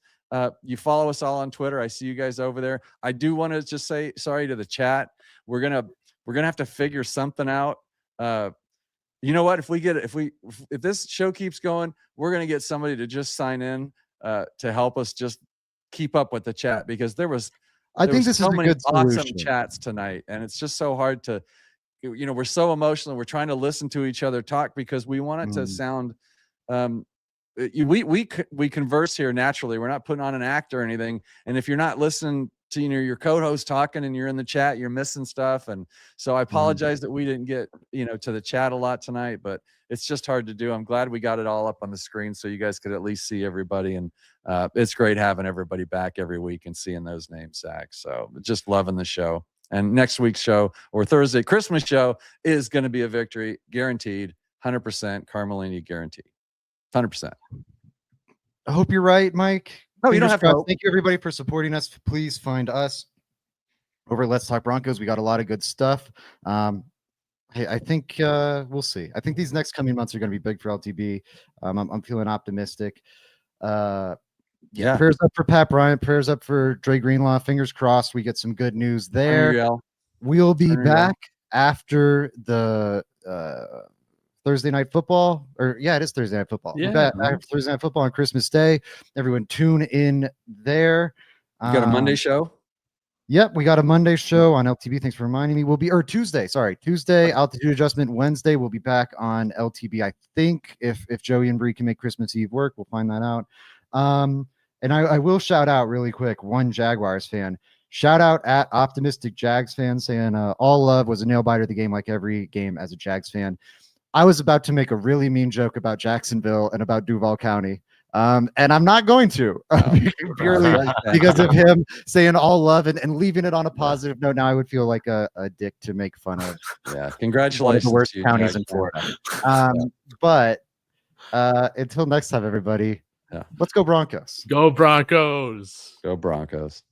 You follow us all on Twitter. I see you guys over there. I do want to just say sorry to the chat. We're gonna have to figure something out. You know what? If this show keeps going, we're gonna get somebody to just sign in to help us just keep up with the chat, because I think this is so many awesome chats tonight, and it's just so hard to. We're so emotional. We're trying to listen to each other talk because we want it to sound. We converse here naturally. We're not putting on an act or anything. And if you're not listening to your co-host talking and you're in the chat, you're missing stuff. And so I apologize that we didn't get to the chat a lot tonight, but it's just hard to do. I'm glad we got it all up on the screen so you guys could at least see everybody. And it's great having everybody back every week and seeing those names, Zach. So just loving the show. And next week's show, or Thursday Christmas show, is going to be a victory, guaranteed, 100%. Carmelini guaranteed, 100%. I hope you're right, Mike. No, you don't have to. Thank you, everybody, for supporting us. Please find us over at Let's Talk Broncos. We got a lot of good stuff. Hey, I think we'll see. I think these next coming months are going to be big for LTB. I'm feeling optimistic. Prayers up for Pat Bryant. Prayers up for Dre Greenlaw. Fingers crossed we get some good news there. We'll be back after the Thursday night football. It is Thursday night football. Yeah, we're back after Thursday night football on Christmas Day. Everyone tune in there. You got a Monday show? Yep, we got a Monday show on LTB. Thanks for reminding me. We'll be Tuesday. Sorry, Tuesday altitude adjustment. Wednesday we'll be back on LTB. I think if Joey and Bree can make Christmas Eve work, we'll find that out. And I will shout out really quick one Jaguars fan. Shout out at Optimistic Jags fan saying all love was a nail biter of the game like every game as a Jags fan. I was about to make a really mean joke about Jacksonville and about Duval County. And I'm not going to purely because of him saying all love and leaving it on a positive note. Now I would feel like a dick to make fun of. Yeah, congratulations. One of the worst to you, counties Jack. in Florida. But until next time, everybody, let's go Broncos. Go Broncos. Go Broncos.